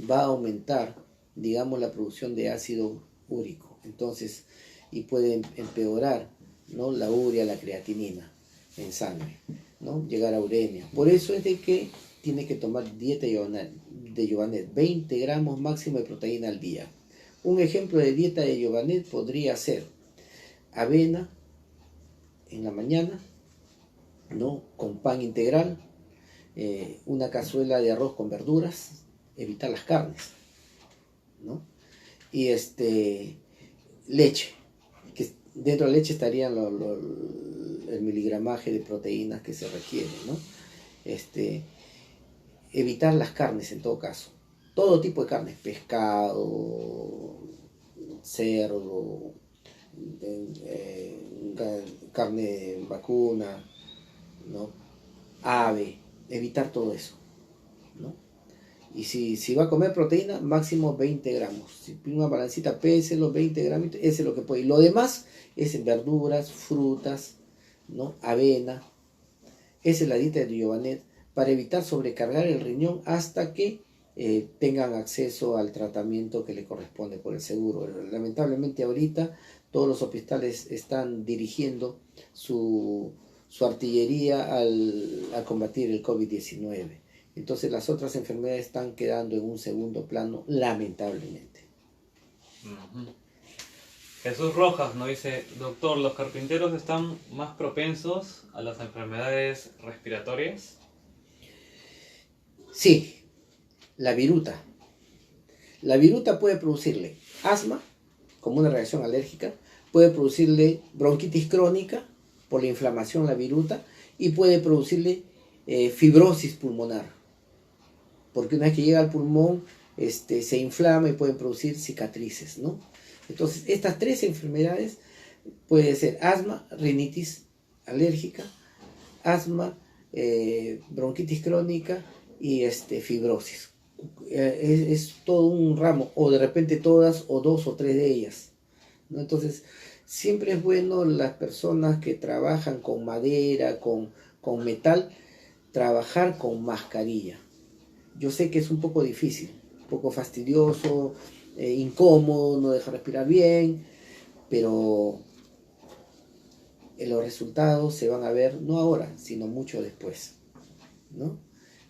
va a aumentar, digamos, la producción de ácido úrico, entonces, y puede empeorar, ¿no?, la urea, la creatinina en sangre, ¿no?, llegar a uremia. Por eso es de que tiene que tomar dieta de Giovanet, 20 gramos máximo de proteína al día. Un ejemplo de dieta de Giovanet podría ser avena en la mañana, ¿no?, con pan integral, una cazuela de arroz con verduras, evitar las carnes, ¿no? Y leche, que dentro de la leche estarían el miligramaje de proteínas que se requiere, ¿no? Evitar las carnes en todo caso, todo tipo de carnes, pescado, cerdo, carne vacuna, ¿no?, ave, evitar todo eso, ¿no? Y si va a comer proteína, máximo 20 gramos. Si pide una balancita, pese los 20 gramos, ese es lo que puede. Y lo demás es verduras, frutas, ¿no?, avena. Esa es la dieta de Giovanet, para evitar sobrecargar el riñón hasta que tengan acceso al tratamiento que le corresponde por el seguro. Lamentablemente ahorita todos los hospitales están dirigiendo su artillería a combatir el COVID-19. Entonces las otras enfermedades están quedando en un segundo plano, lamentablemente. Jesús Rojas nos dice: doctor, ¿los carpinteros están más propensos a las enfermedades respiratorias? Sí, la viruta. La viruta puede producirle asma, como una reacción alérgica, puede producirle bronquitis crónica por la inflamación de la viruta, y puede producirle fibrosis pulmonar, porque una vez que llega al pulmón se inflama y pueden producir cicatrices, ¿no? Entonces, estas tres enfermedades puede ser asma, rinitis alérgica, asma, bronquitis crónica y fibrosis. Es todo un ramo, o de repente todas, o dos o tres de ellas, ¿no? Entonces, siempre es bueno las personas que trabajan con madera, con metal, trabajar con mascarilla. Yo sé que es un poco difícil, un poco fastidioso, incómodo, no deja respirar bien, pero los resultados se van a ver no ahora, sino mucho después, ¿no?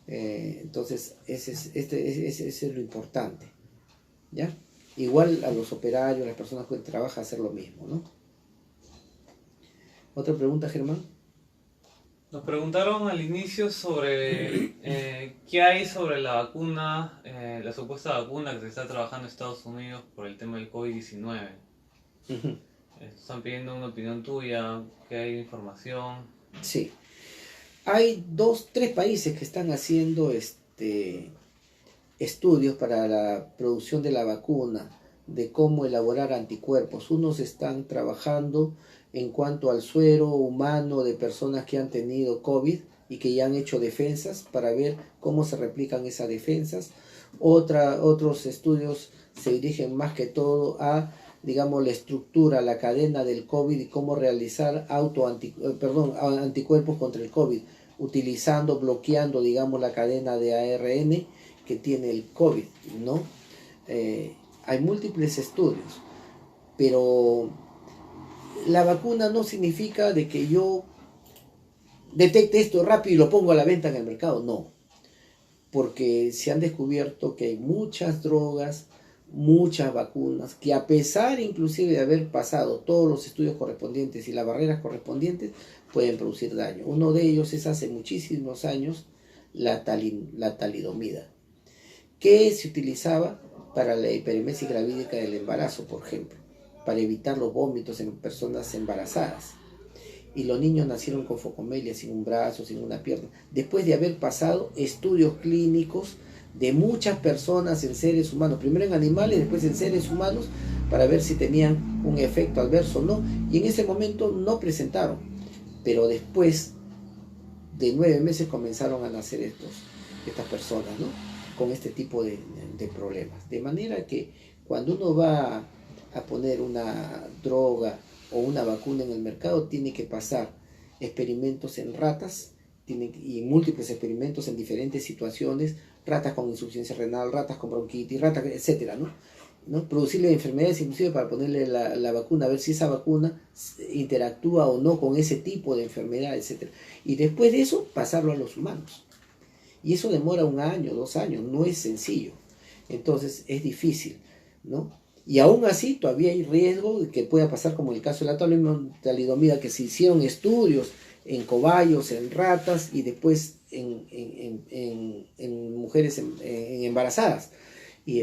Entonces, ese es lo importante, ¿ya? Igual a los operarios, las personas que trabajan, hacer lo mismo, ¿no? ¿Otra pregunta, Germán? Nos preguntaron al inicio sobre qué hay sobre la vacuna, la supuesta vacuna que se está trabajando en Estados Unidos por el tema del COVID-19. Uh-huh. Están pidiendo una opinión tuya, que hay información. Sí. Hay 3 países que están haciendo estudios para la producción de la vacuna, de cómo elaborar anticuerpos. Unos están trabajando en cuanto al suero humano de personas que han tenido COVID y que ya han hecho defensas para ver cómo se replican esas defensas. Otros estudios se dirigen más que todo a, digamos, la estructura, la cadena del COVID y cómo realizar anticuerpos contra el COVID, bloqueando, digamos, la cadena de ARN que tiene el COVID, ¿no? Hay múltiples estudios, pero la vacuna no significa de que yo detecte esto rápido y lo pongo a la venta en el mercado, no. Porque se han descubierto que hay muchas drogas, muchas vacunas, que a pesar inclusive de haber pasado todos los estudios correspondientes y las barreras correspondientes, pueden producir daño. Uno de ellos es hace muchísimos años la talidomida, que se utilizaba para la hiperemesis gravídica del embarazo, por ejemplo, para evitar los vómitos en personas embarazadas. Y los niños nacieron con focomelia, sin un brazo, sin una pierna, después de haber pasado estudios clínicos de muchas personas en seres humanos, primero en animales, después en seres humanos, para ver si tenían un efecto adverso o no, y en ese momento no presentaron, pero después de 9 meses comenzaron a nacer estas personas, ¿no? Con este tipo de problemas. De manera que cuando uno va a poner una droga o una vacuna en el mercado, tiene que pasar experimentos en ratas y múltiples experimentos en diferentes situaciones, ratas con insuficiencia renal, ratas con bronquitis, ratas, etcétera, ¿no? Producirle enfermedades inclusive para ponerle la vacuna, a ver si esa vacuna interactúa o no con ese tipo de enfermedad, etcétera. Y después de eso, pasarlo a los humanos. Y eso demora 1 año, 2 años, no es sencillo. Entonces es difícil, ¿no? Y aún así todavía hay riesgo de que pueda pasar como el caso de la talidomida, que se hicieron estudios en cobayos, en ratas y después en mujeres en embarazadas. Y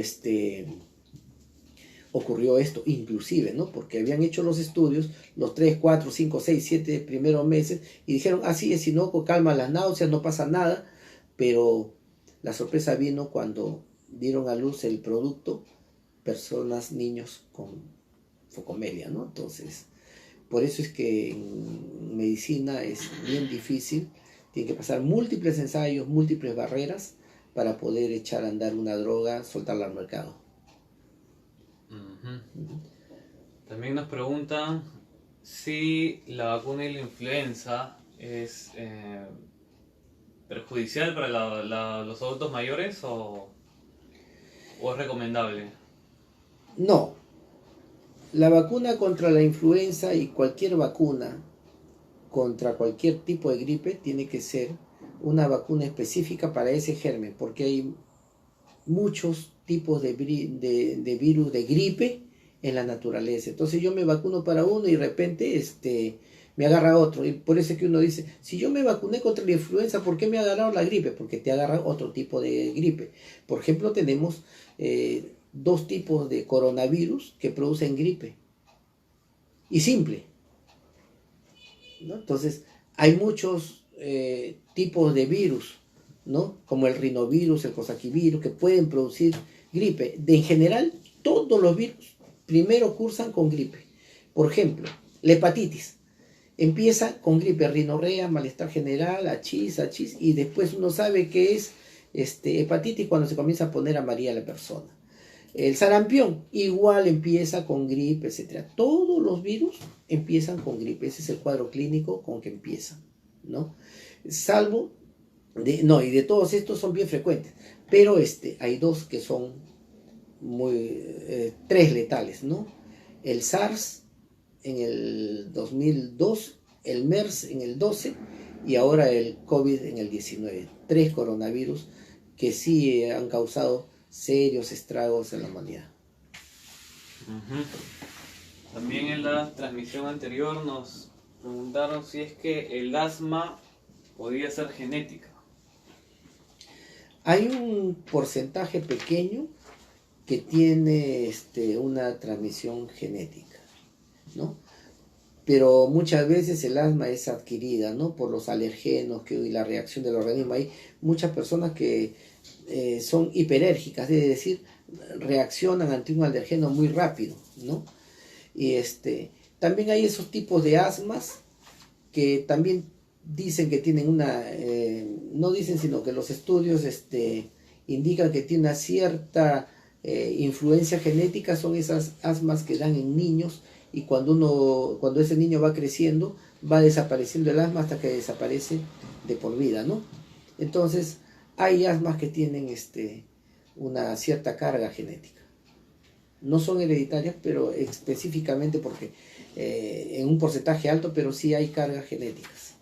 ocurrió esto inclusive, ¿no? Porque habían hecho los estudios los 3, 4, 5, 6, 7 primeros meses y dijeron, así es inocuo, calma las náuseas, no pasa nada, pero la sorpresa vino cuando dieron a luz el producto personas, niños con focomelia, ¿no? Entonces, por eso es que en medicina es bien difícil, tiene que pasar múltiples ensayos, múltiples barreras para poder echar a andar una droga, soltarla al mercado. También nos preguntan si la vacuna de la influenza es perjudicial para los adultos mayores o es recomendable. No, la vacuna contra la influenza y cualquier vacuna contra cualquier tipo de gripe tiene que ser una vacuna específica para ese germen, porque hay muchos tipos de virus de gripe en la naturaleza. Entonces yo me vacuno para uno y de repente me agarra otro. Y por eso es que uno dice, si yo me vacuné contra la influenza, ¿por qué me ha agarrado la gripe? Porque te agarra otro tipo de gripe. Por ejemplo, tenemos 2 tipos de coronavirus que producen gripe. Y simple, ¿no? Entonces, hay muchos tipos de virus, ¿no? Como el rinovirus, el coxsackievirus, que pueden producir gripe. En general, todos los virus primero cursan con gripe. Por ejemplo, la hepatitis. Empieza con gripe, rinorrea, malestar general, achis, y después uno sabe que es hepatitis cuando se comienza a poner amarilla la persona. El sarampión igual empieza con gripe, etc. Todos los virus empiezan con gripe. Ese es el cuadro clínico con que empiezan, ¿no? Salvo, y de todos estos son bien frecuentes. Pero hay dos que son tres letales, ¿no? El SARS en el 2002, el MERS en el 12 y ahora el COVID en el 19. Tres coronavirus que sí han causado serios estragos en la humanidad. También en la transmisión anterior nos preguntaron si es que el asma podía ser genética. Hay un porcentaje pequeño que tiene una transmisión genética, ¿no? Pero muchas veces el asma es adquirida, ¿no? Por los alergenos y la reacción del organismo. Hay muchas personas que son hiperérgicas, es decir, reaccionan ante un alergeno muy rápido, ¿no? Y también hay esos tipos de asmas que también dicen que tienen no dicen, sino que los estudios indican que tiene una cierta influencia genética. Son esas asmas que dan en niños y cuando ese niño va creciendo va desapareciendo el asma hasta que desaparece de por vida, ¿no? Entonces hay asmas que tienen una cierta carga genética. No son hereditarias, pero específicamente porque en un porcentaje alto, pero sí hay cargas genéticas,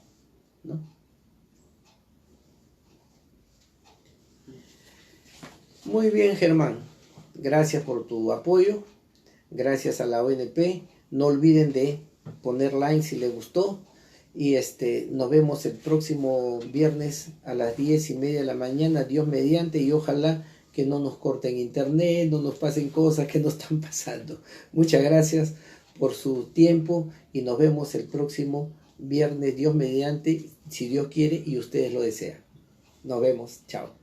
¿no? Muy bien, Germán. Gracias por tu apoyo. Gracias a la ONP. No olviden de poner like si les gustó. Y nos vemos el próximo viernes a las 10:30 de la mañana, Dios mediante, y ojalá que no nos corten internet, no nos pasen cosas que nos están pasando. Muchas gracias por su tiempo y nos vemos el próximo viernes, Dios mediante, si Dios quiere y ustedes lo desean. Nos vemos, chao.